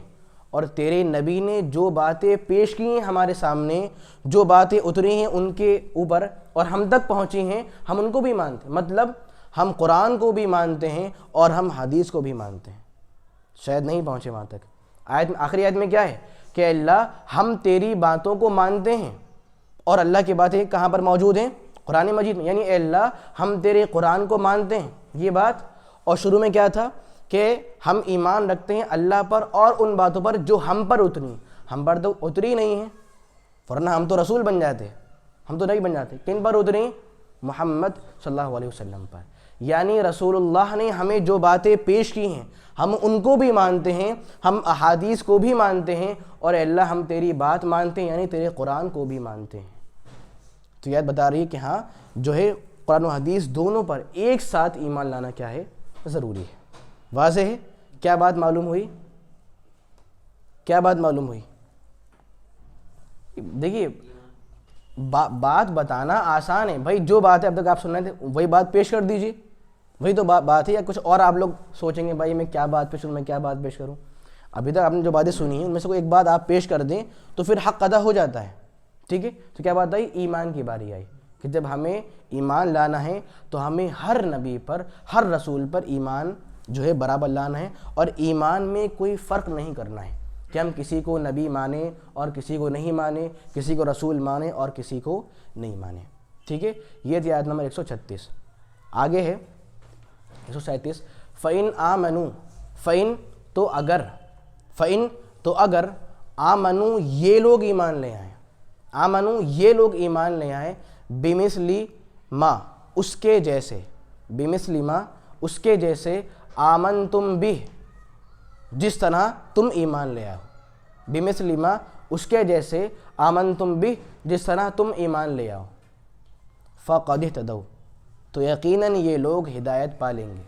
اور تیرے نبی نے جو باتیں پیش کی ہیں ہمارے سامنے، جو باتیں اتری ہیں ان کے اوپر اور ہم تک پہنچی ہیں، ہم ان کو بھی مانتے ہیں۔ مطلب ہم قرآن کو بھی مانتے ہیں اور ہم حدیث کو بھی مانتے ہیں۔ شاید نہیں پہنچے وہاں تک۔ آخری آیت میں کیا ہے کہ اللہ ہم تیری باتوں کو مانتے ہیں، اور اللہ کی باتیں کہاں پر موجود ہیں؟ قرآن مجید میں۔ یعنی اے اللہ ہم تیرے قرآن کو مانتے ہیں، یہ بات۔ اور شروع میں کیا تھا کہ ہم ایمان رکھتے ہیں اللہ پر اور ان باتوں پر جو ہم پر اتری، ہم پر تو اتری نہیں ہیں، ورنہ ہم تو رسول بن جاتے، ہم تو نہیں بن جاتے۔ کن پر اتری؟ محمد صلی اللہ علیہ وسلم پر۔ یعنی رسول اللہ نے ہمیں جو باتیں پیش کی ہیں ہم ان کو بھی مانتے ہیں، ہم احادیث کو بھی مانتے ہیں، اور اے اللہ ہم تیری بات مانتے ہیں، یعنی تیرے قرآن کو بھی مانتے ہیں۔ تو یہ بتا رہی ہے کہ ہاں جو ہے قرآن و حدیث دونوں پر ایک ساتھ ایمان لانا کیا ہے؟ ضروری ہے۔ واضح ہے؟ کیا بات معلوم ہوئی؟ کیا بات معلوم ہوئی؟ دیکھیے بات بتانا آسان ہے بھائی، جو بات ہے اب تک آپ سن رہے تھے وہی بات پیش کر دیجیے، وہی تو بات ہے، یا کچھ اور آپ لوگ سوچیں گے بھائی میں کیا بات پیش کروں، میں کیا بات پیش کروں؟ ابھی تک آپ نے جو باتیں سنی ہیں ان میں سے کوئی ایک بات آپ پیش کر دیں تو پھر حق ادا ہو جاتا ہے، ٹھیک ہے؟ تو کیا بات آئی؟ ایمان کی باری آئی کہ جب ہمیں ایمان لانا ہے تو ہمیں ہر نبی پر، ہر رسول پر ایمان جو ہے برابر لانا ہے، اور ایمان میں کوئی فرق نہیں کرنا ہے کہ ہم کسی کو نبی مانیں اور کسی کو نہیں مانیں، کسی کو رسول مانیں اور کسی کو نہیں مانیں، ٹھیک ہے؟ یہ تھی آیت نمبر 136۔ آگے ہے 137۔ فَإِنْ آمَنُوا، فَإِنْ تو اگر، فَإِنْ تو اگر، آمَنُوا یہ لوگ ایمان لے آئیں، آمَنُوا یہ لوگ ایمان لے آئیں، بِمِثْلِ ما اس کے جیسے، بِمِثْلِ ما اس کے جیسے، آمنتم بہ جس طرح تم ایمان لے آؤ، بِمِثْلِ ما اس کے جیسے، آمنتم بہ جس طرح تم ایمان لے آؤ، فَقَدِ اهْتَدَوْا تو یقیناً یہ لوگ ہدایت پا لیں گے،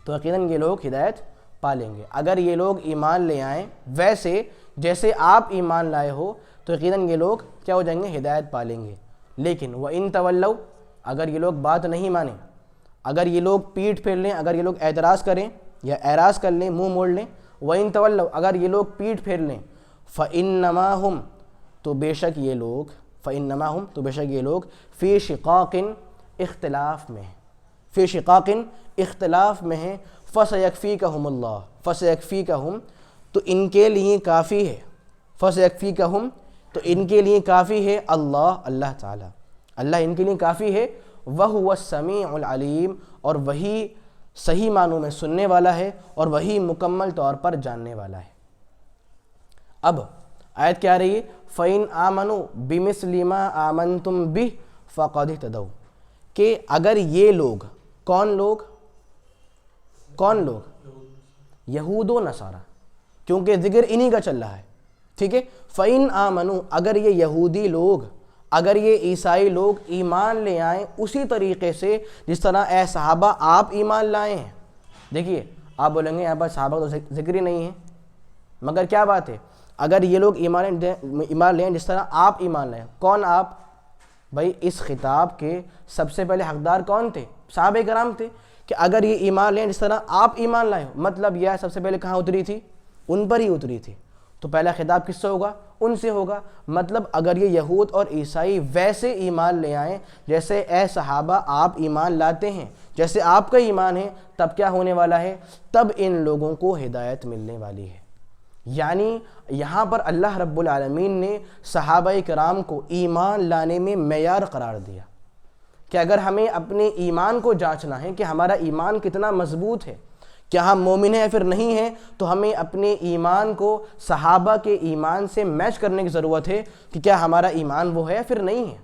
تو یقیناً یہ لوگ ہدایت پا لیں گے۔ اگر یہ لوگ ایمان لے آئیں ویسے جیسے آپ ایمان لائے ہو تو یقیناً یہ لوگ کیا ہو جائیں گے؟ ہدایت پا لیں گے۔ لیکن وَإِن تَوَلَّوْا اگر یہ لوگ بات نہیں مانیں، اگر یہ لوگ پیٹھ پھیر لیں، اگر یہ لوگ اعتراض کریں یا اعراض کر لیں، منہ موڑ لیں، وَإِن تَوَلَّوْا اگر یہ لوگ پیٹھ پھیر لیں، فَإِنَّمَا هُمْ تو بے شک یہ لوگ، فَإِنَّمَا هُمْ تو بے شک یہ لوگ، فِي شِقَاقٍ اختلاف میں ہیں، فی شقاق اختلاف میں ہیں، فَسَيَكْفِيكَهُمُ اللَّهُ فَسَيَكْفِيكَهُمْ تو ان کے لیے کافی ہے، فَسَيَكْفِيكَهُمْ تو ان کے لیے کافی ہے، اللہ تعالیٰ، اللہ ان کے لیے کافی ہے، وَهُوَ السَّمِيعُ الْعَلِيمُ اور وہی صحیح معنوں میں سننے والا ہے اور وہی مکمل طور پر جاننے والا ہے۔ اب آیت کیا رہی ہے؟ فَإِنْ آمَنُوا بِمِثْلِ مَا آمَنْتُمْ بِهِ فَقَدِ اهْتَدَوْا کہ اگر یہ لوگ، کون لوگ؟ کون لوگ؟ یہود و نصارہ، کیونکہ ذکر انہی کا چل رہا ہے، ٹھیک ہے؟ فَإِنْ آمَنُوا اگر یہ یہودی لوگ، اگر یہ عیسائی لوگ ایمان لے آئیں اسی طریقے سے جس طرح اے صحابہ آپ ایمان لائے ہیں۔ دیکھیے آپ بولیں گے یہاں پر صحابہ تو ذکر ہی نہیں ہے، مگر کیا بات ہے؟ اگر یہ لوگ ایمان لیں جس طرح آپ ایمان لائیں، کون آپ؟ بھائی اس خطاب کے سب سے پہلے حقدار کون تھے؟ صحابہ کرام تھے، کہ اگر یہ ایمان لیں جس طرح آپ ایمان لائے ہو، مطلب یہ سب سے پہلے کہاں اتری تھی؟ ان پر ہی اتری تھی، تو پہلا خطاب کس سے ہوگا؟ ان سے ہوگا۔ مطلب اگر یہ یہود اور عیسائی ویسے ایمان لے آئیں جیسے اے صحابہ آپ ایمان لاتے ہیں، جیسے آپ کا ایمان ہے، تب کیا ہونے والا ہے؟ تب ان لوگوں کو ہدایت ملنے والی ہے۔ یعنی یہاں پر اللہ رب العالمین نے صحابہ کرام کو ایمان لانے میں معیار قرار دیا کہ اگر ہمیں اپنے ایمان کو جانچنا ہے کہ ہمارا ایمان کتنا مضبوط ہے، کیا ہم مومن ہیں یا پھر نہیں ہیں، تو ہمیں اپنے ایمان کو صحابہ کے ایمان سے میچ کرنے کی ضرورت ہے کہ کیا ہمارا ایمان وہ ہے یا پھر نہیں ہے،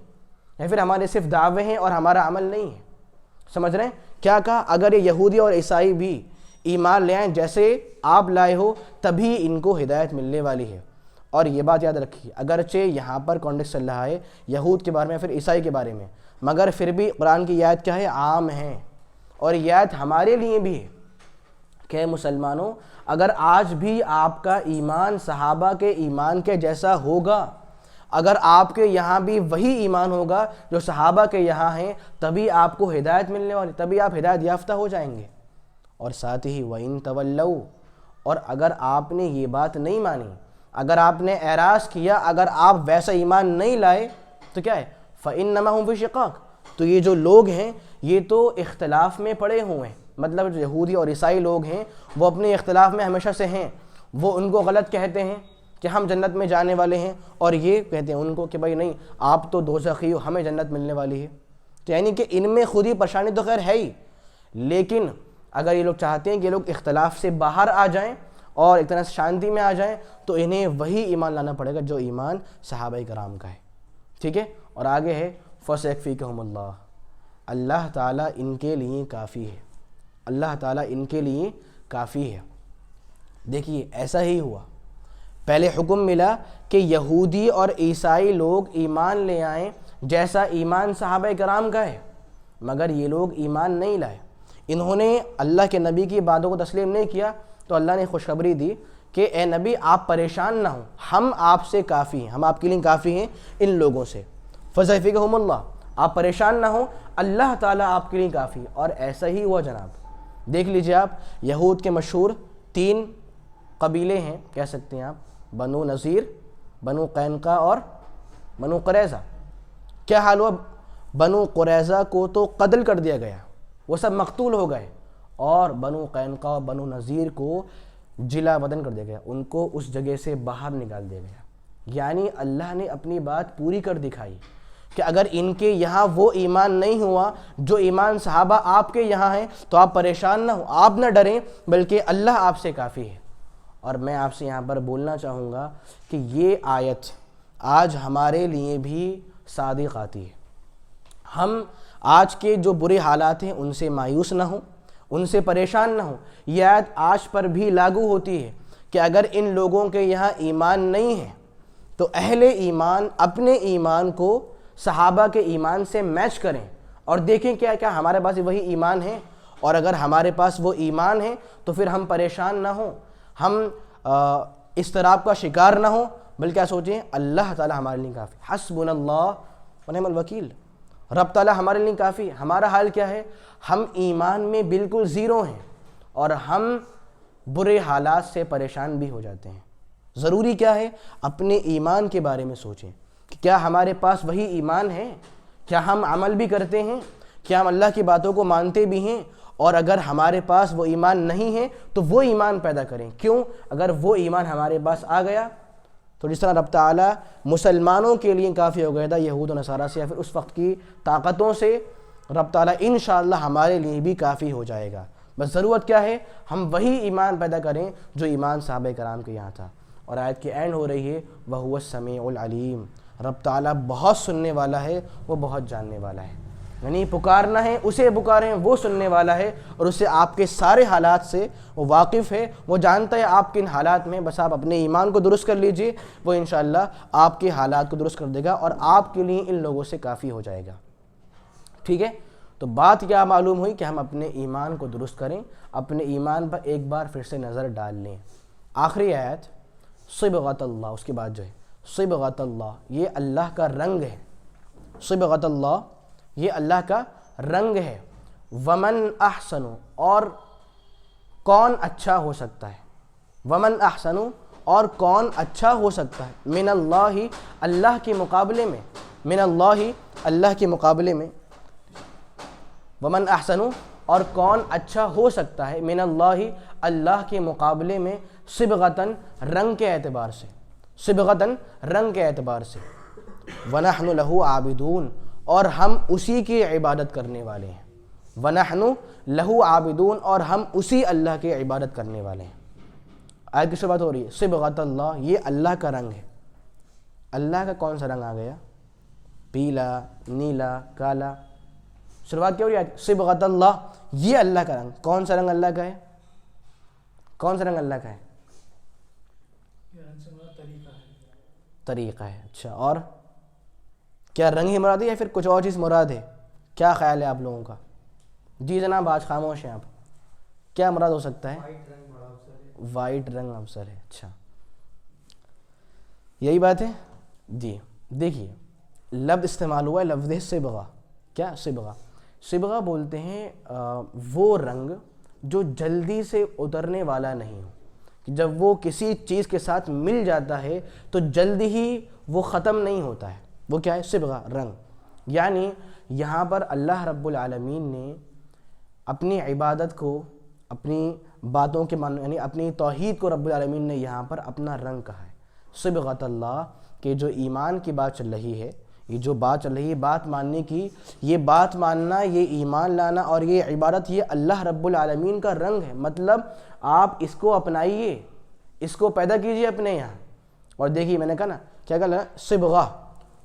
یا پھر ہمارے صرف دعوے ہیں اور ہمارا عمل نہیں ہے۔ سمجھ رہے ہیں کیا کہا؟ اگر یہ یہودی اور عیسائی بھی ایمان لے آئیں جیسے آپ لائے ہو تبھی ان کو ہدایت ملنے والی ہے۔ اور یہ بات یاد رکھیے، اگرچہ یہاں پر کانٹیکسٹ چل رہا ہے یہود کے بارے میں پھر عیسائی کے بارے میں، مگر پھر بھی قرآن کی یہ آیت کیا ہے؟ عام ہے، اور یہ آیت ہمارے لیے بھی ہے کہ مسلمانوں اگر آج بھی آپ کا ایمان صحابہ کے ایمان کے جیسا ہوگا، اگر آپ کے یہاں بھی وہی ایمان ہوگا جو صحابہ کے یہاں ہیں، تبھی آپ کو ہدایت ملنے والی، تبھی آپ ہدایت یافتہ ہو جائیں گے۔ اور ساتھ ہی وَإِن تَوَلَّوْا اور اگر آپ نے یہ بات نہیں مانی، اگر آپ نے اعراض کیا، اگر آپ ویسا ایمان نہیں لائے تو کیا ہے؟ فَإِنَّمَا هُمْ فِي شِقَاقٍ تو یہ جو لوگ ہیں یہ تو اختلاف میں پڑے ہوئے ہیں، مطلب جو یہودی اور عیسائی لوگ ہیں وہ اپنے اختلاف میں ہمیشہ سے ہیں، وہ ان کو غلط کہتے ہیں کہ ہم جنت میں جانے والے ہیں، اور یہ کہتے ہیں ان کو کہ بھائی نہیں آپ تو دوزخی ہو، ہمیں جنت ملنے والی ہے۔ تو یعنی کہ ان میں خود ہی پریشانی تو خیر ہے ہی، لیکن اگر یہ لوگ چاہتے ہیں کہ یہ لوگ اختلاف سے باہر آ جائیں اور ایک طرح سے شانتی میں آ جائیں تو انہیں وہی ایمان لانا پڑے گا جو ایمان صحابہ کرام کا ہے، ٹھیک ہے؟ اور آگے ہے فَسَيَكْفِيكَهُمُ اللَّهُ اللہ تعالیٰ ان کے لیے کافی ہے، اللہ تعالیٰ ان کے لیے کافی ہے۔ دیکھیے ایسا ہی ہوا، پہلے حکم ملا کہ یہودی اور عیسائی لوگ ایمان لے آئیں جیسا ایمان صحابہ کرام کا ہے، مگر یہ لوگ ایمان نہیں لائے، انہوں نے اللہ کے نبی کی باتوں کو تسلیم نہیں کیا، تو اللہ نے خوشخبری دی کہ اے نبی آپ پریشان نہ ہوں، ہم آپ سے کافی ہیں، ہم آپ کے لیے کافی ہیں ان لوگوں سے۔ فَسَيَكْفِيكَهُمُ اللَّهُ آپ پریشان نہ ہوں، اللہ تعالیٰ آپ کے لیے کافی ہے۔ اور ایسا ہی ہوا جناب، دیکھ لیجئے آپ، یہود کے مشہور 3 قبیلے ہیں کہہ سکتے ہیں آپ، بنو نذیر، بنو قینقاع اور بنو قریظہ۔ کیا حال ہوا؟ بنو قریظہ کو تو قتل کر دیا گیا، وہ سب مقتول ہو گئے، اور بنو قینقاع اور بنو نذیر کو جلا وطن کر دیا گیا، ان کو اس جگہ سے باہر نکال دیا گیا۔ یعنی اللہ نے اپنی بات پوری کر دکھائی کہ اگر ان کے یہاں وہ ایمان نہیں ہوا جو ایمان صحابہ آپ کے یہاں ہیں تو آپ پریشان نہ ہوں، آپ نہ ڈریں، بلکہ اللہ آپ سے کافی ہے۔ اور میں آپ سے یہاں پر بولنا چاہوں گا کہ یہ آیت آج ہمارے لیے بھی صادق آتی ہے۔ ہم آج کے جو برے حالات ہیں ان سے مایوس نہ ہوں، ان سے پریشان نہ ہوں۔ یہ آیت آج پر بھی لاگو ہوتی ہے کہ اگر ان لوگوں کے یہاں ایمان نہیں ہے تو اہل ایمان اپنے ایمان کو صحابہ کے ایمان سے میچ کریں اور دیکھیں کیا ہمارے پاس وہی ایمان ہے، اور اگر ہمارے پاس وہ ایمان ہے تو پھر ہم پریشان نہ ہوں، ہم اضطراب کا شکار نہ ہوں، بلکہ کیا سوچیں اللہ تعالیٰ ہمارے لیے کافی، حسبنا اللہ ونعم الوکیل، رب تعالیٰ ہمارے لیے کافی۔ ہمارا حال کیا ہے؟ ہم ایمان میں بالکل زیرو ہیں اور ہم برے حالات سے پریشان بھی ہو جاتے ہیں۔ ضروری کیا ہے؟ اپنے ایمان کے بارے میں سوچیں کہ کیا ہمارے پاس وہی ایمان ہے، کیا ہم عمل بھی کرتے ہیں، کیا ہم اللہ کی باتوں کو مانتے بھی ہیں، اور اگر ہمارے پاس وہ ایمان نہیں ہے تو وہ ایمان پیدا کریں۔ کیوں؟ اگر وہ ایمان ہمارے پاس آ گیا تو جس طرح رب تعالیٰ مسلمانوں کے لیے کافی ہو گیا تھا یہود و نصارہ سے یا پھر اس وقت کی طاقتوں سے، رب تعالیٰ انشاءاللہ ہمارے لیے بھی کافی ہو جائے گا۔ بس ضرورت کیا ہے؟ ہم وہی ایمان پیدا کریں جو ایمان صحابہ کرام کے یہاں تھا۔ اور آیت کی اینڈ ہو رہی ہے وَهُوَ السَّمِيعُ الْعَلِيمُ، رب تعالیٰ بہت سننے والا ہے، وہ بہت جاننے والا ہے۔ یعنی پکارنا ہے اسے پکاریں، وہ سننے والا ہے اور اسے آپ کے سارے حالات سے وہ واقف ہے، وہ جانتا ہے آپ کے ان حالات میں، بس آپ اپنے ایمان کو درست کر لیجئے، وہ انشاءاللہ آپ کے حالات کو درست کر دے گا اور آپ کے لیے ان لوگوں سے کافی ہو جائے گا۔ ٹھیک ہے؟ تو بات کیا معلوم ہوئی کہ ہم اپنے ایمان کو درست کریں، اپنے ایمان پر ایک بار پھر سے نظر ڈال لیں۔ آخری آیت صبغۃ اللہ، اس کے بعد جو ہے صبغۃ اللہ، یہ اللہ کا رنگ ہے، صبغۃ اللہ یہ اللہ کا رنگ ہے۔ ومن احسن، اور کون اچھا ہو سکتا ہے، ومن احسن، اور کون اچھا ہو سکتا ہے، من اللہ، اللہ کے مقابلے میں، من اللہ، اللہ کے مقابلے میں، ومن احسن، اور کون اچھا ہو سکتا ہے، من اللہ، اللہ کے مقابلے میں، صبغتاً، رنگ کے اعتبار سے، صبغتاً، رنگ کے اعتبار سے، ونحن لہ عابدون، اور ہم اسی کی عبادت کرنے والے ہیں، ونحن لہ عابدون، اور ہم اسی اللہ کی عبادت کرنے والے ہیں۔ آیت کی شروعات ہو رہی ہے صبغۃ اللہ، یہ اللہ کا رنگ ہے۔ اللہ کا کون سا رنگ آ گیا؟ پیلا، نیلا، کالا۔ شروعات کیا ہو رہی ہے؟ صبغۃ اللہ، یہ اللہ کا رنگ۔ کون سا رنگ اللہ کا ہے؟ کون سا رنگ اللہ کا ہے؟ طریقہ ہے۔ اچھا، اور کیا رنگ ہی مراد ہے یا پھر کچھ اور چیز مراد ہے؟ کیا خیال ہے آپ لوگوں کا؟ جی جناب، آج خاموش ہیں آپ، کیا مراد ہو سکتا ہے؟ وائٹ رنگ افضل ہے۔ اچھا، یہی بات ہے جی۔ دیکھیے لفظ استعمال ہوا ہے، لفظ صبغہ۔ کیا صبغہ؟ صبغہ بولتے ہیں وہ رنگ جو جلدی سے اترنے والا نہیں ہو، کہ جب وہ کسی چیز کے ساتھ مل جاتا ہے تو جلدی ہی وہ ختم نہیں ہوتا ہے، وہ کیا ہے؟ صبغہ، رنگ۔ یعنی یہاں پر اللہ رب العالمین نے اپنی عبادت کو، اپنی باتوں کے یعنی اپنی توحید کو رب العالمین نے یہاں پر اپنا رنگ کہا ہے۔ صبغۃ اللہ، کہ جو ایمان کی بات چل رہی ہے، یہ جو بات چل رہی ہے بات ماننے کی، یہ بات ماننا، یہ ایمان لانا اور یہ عبادت، یہ اللہ رب العالمین کا رنگ ہے۔ مطلب آپ اس کو اپنائیے، اس کو پیدا کیجئے اپنے یہاں۔ اور دیکھیے میں نے کہا نا، کیا کہا؟ صبغہ،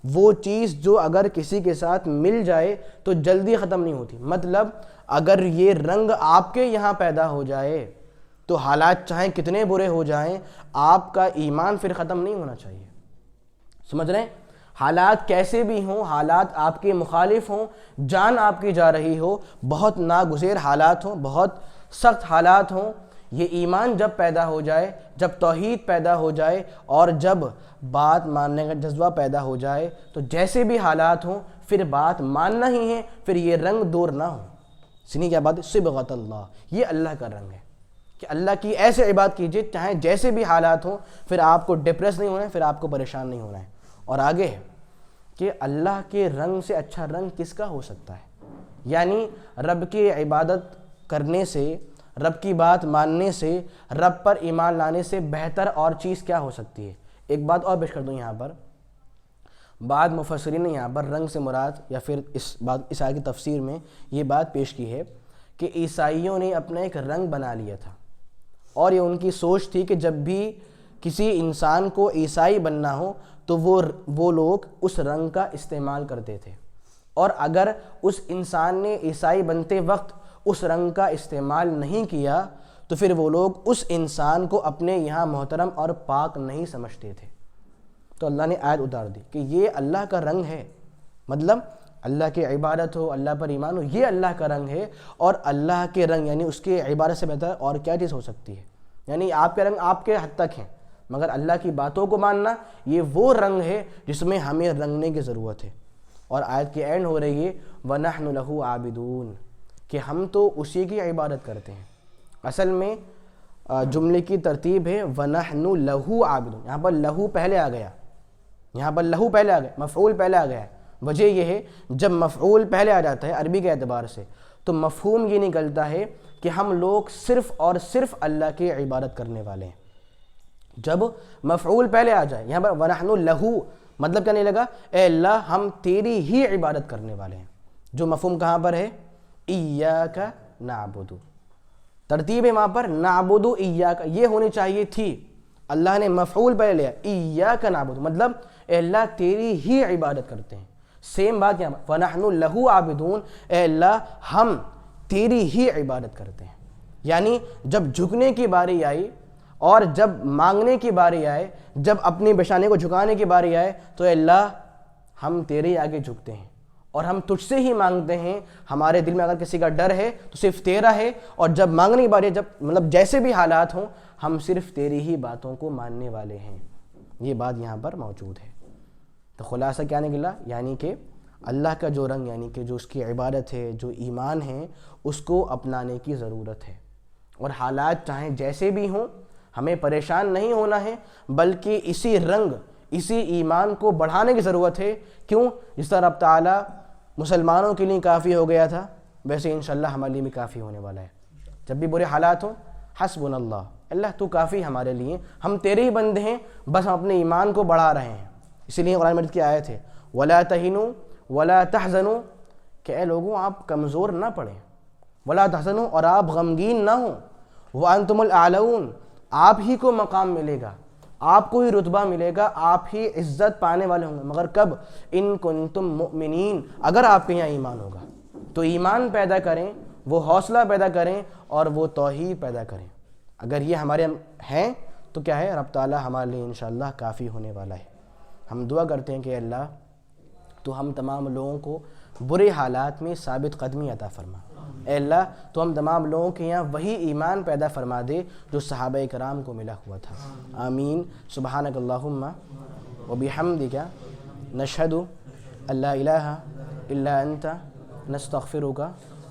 وہ چیز جو اگر کسی کے ساتھ مل جائے تو جلدی ختم نہیں ہوتی۔ مطلب اگر یہ رنگ آپ کے یہاں پیدا ہو جائے تو حالات چاہیں کتنے برے ہو جائیں، آپ کا ایمان پھر ختم نہیں ہونا چاہیے۔ سمجھ رہے ہیں؟ حالات کیسے بھی ہوں، حالات آپ کے مخالف ہوں، جان آپ کی جا رہی ہو، بہت ناگزیر حالات ہوں، بہت سخت حالات ہوں، یہ ایمان جب پیدا ہو جائے، جب توحید پیدا ہو جائے اور جب بات ماننے کا جذبہ پیدا ہو جائے تو جیسے بھی حالات ہوں پھر بات ماننا ہی ہے، پھر یہ رنگ دور نہ ہو. سنی کیا بات ہے؟ صبغۃ اللہ، یہ اللہ کا رنگ ہے کہ اللہ کی ایسے عبادت کیجئے چاہے جیسے بھی حالات ہوں، پھر آپ کو ڈپریس نہیں ہونا ہے، پھر آپ کو پریشان نہیں ہونا ہے. اور آگے ہے کہ اللہ کے رنگ سے اچھا رنگ کس کا ہو سکتا ہے؟ یعنی رب کی عبادت کرنے سے، رب کی بات ماننے سے، رب پر ایمان لانے سے بہتر اور چیز کیا ہو سکتی ہے؟ ایک بات اور پیش کر دوں یہاں پر، بعض مفسرین نے یہاں پر رنگ سے مراد یا پھر اس آیت کی تفسیر میں یہ بات پیش کی ہے کہ عیسائیوں نے اپنا ایک رنگ بنا لیا تھا، اور یہ ان کی سوچ تھی کہ جب بھی کسی انسان کو عیسائی بننا ہو تو وہ لوگ اس رنگ کا استعمال کرتے تھے، اور اگر اس انسان نے عیسائی بنتے وقت اس رنگ کا استعمال نہیں کیا تو پھر وہ لوگ اس انسان کو اپنے یہاں محترم اور پاک نہیں سمجھتے تھے. تو اللہ نے آیت اتار دی کہ یہ اللہ کا رنگ ہے، مطلب اللہ کی عبادت ہو، اللہ پر ایمان ہو، یہ اللہ کا رنگ ہے. اور اللہ کے رنگ یعنی اس کی عبادت سے بہتر اور کیا چیز ہو سکتی ہے؟ یعنی آپ کے رنگ آپ کے حد تک ہیں، مگر اللہ کی باتوں کو ماننا یہ وہ رنگ ہے جس میں ہمیں رنگنے کی ضرورت ہے. اور آیت کی اینڈ ہو رہی ہے وَنَحْنُ لَهُ عَابِدُونَ، کہ ہم تو اسی کی عبادت کرتے ہیں. اصل میں جملے کی ترتیب ہے وَنَحْنُ لَهُ عَابِدُونَ، یہاں پر لہو پہلے آ گیا، یہاں پر لہو پہلے آ گیا، مفعول پہلے آ گیا ہے. وجہ یہ ہے جب مفعول پہلے آ جاتا ہے عربی کے اعتبار سے تو مفہوم یہ نکلتا ہے کہ ہم لوگ صرف اور صرف اللہ کی عبادت کرنے والے ہیں. جب مفعول پہلے آ جائے، یہاں پر وَنَحْنُ لَهُ مطلب کیا نہیں لگا؟ اے اللہ ہم تیری ہی عبادت کرنے والے ہیں. جو مفہوم کہاں پر ہے؟ إِيَّاكَ نَعْبُدُ، ترتیب ہے وہاں پر نعبدو ایاک، یہ ہونی چاہیے تھی. اللہ نے مفعول پہلے لیا ایاک نعبد، مطلب اے اللہ تیری ہی عبادت کرتے ہیں. سیم بات یہاں پر وَنَحْنُ لَهُ عَابِدُونَ، اے اللہ ہم تیری ہی عبادت کرتے ہیں. یعنی جب جھکنے کی باری آئی اور جب مانگنے کی باری آئے، جب اپنی پیشانی کو جھکانے کی باری آئے تو اے اللہ ہم تیرے آگے جھکتے ہیں اور ہم تجھ سے ہی مانگتے ہیں. ہمارے دل میں اگر کسی کا ڈر ہے تو صرف تیرا ہے، اور جب مانگنے کی باری ہے، جب مطلب جیسے بھی حالات ہوں ہم صرف تیری ہی باتوں کو ماننے والے ہیں. یہ بات یہاں پر موجود ہے. تو خلاصہ کیا نکلا؟ یعنی کہ اللہ کا جو رنگ یعنی کہ جو اس کی عبادت ہے، جو ایمان ہے، اس کو اپنانے کی ضرورت ہے. اور حالات چاہیں جیسے بھی ہوں ہمیں پریشان نہیں ہونا ہے، بلکہ اسی رنگ، اسی ایمان کو بڑھانے کی ضرورت ہے. کیوں؟ جس طرح رب تعالیٰ مسلمانوں کے لیے کافی ہو گیا تھا ویسے انشاءاللہ ہمارے لیے بھی کافی ہونے والا ہے. جب بھی برے حالات ہوں حسبنا اللہ، اللہ تو کافی ہمارے لیے، ہم تیرے ہی بندے ہیں، بس ہم اپنے ایمان کو بڑھا رہے ہیں. اسی لیے قرآن مجید کی آیت ہے وَلَا تَهِنُوا وَلَا تَحْزَنُوا، کہ اے لوگوں آپ کمزور نہ پڑیں، وَلَا تَحْزَنُوا اور آپ غمگین نہ ہوں، وَأَنْتُمُ الْأَعْلَوْنَ آپ ہی کو مقام ملے گا، آپ کو ہی رتبہ ملے گا، آپ ہی عزت پانے والے ہوں گے. مگر کب؟ ان کنتم مؤمنین، اگر آپ کے یہاں ایمان ہوگا. تو ایمان پیدا کریں، وہ حوصلہ پیدا کریں اور وہ توحید پیدا کریں. اگر یہ ہمارے ہیں تو کیا ہے؟ رب تعالیٰ ہمارے لیے انشاءاللہ کافی ہونے والا ہے. ہم دعا کرتے ہیں کہ اللہ تو ہم تمام لوگوں کو برے حالات میں ثابت قدمی عطا فرما. اے اللہ تو ہم تمام لوگوں کے یہاں وہی ایمان پیدا فرما دے جو صحابہ کرام کو ملا ہوا تھا. آمین. سبحانک اللہم وبحمدک نشہد ان لا الہ الا انت نستغفرک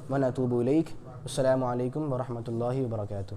ونتوب الیک. السلام علیکم ورحمۃ اللہ وبرکاتہ.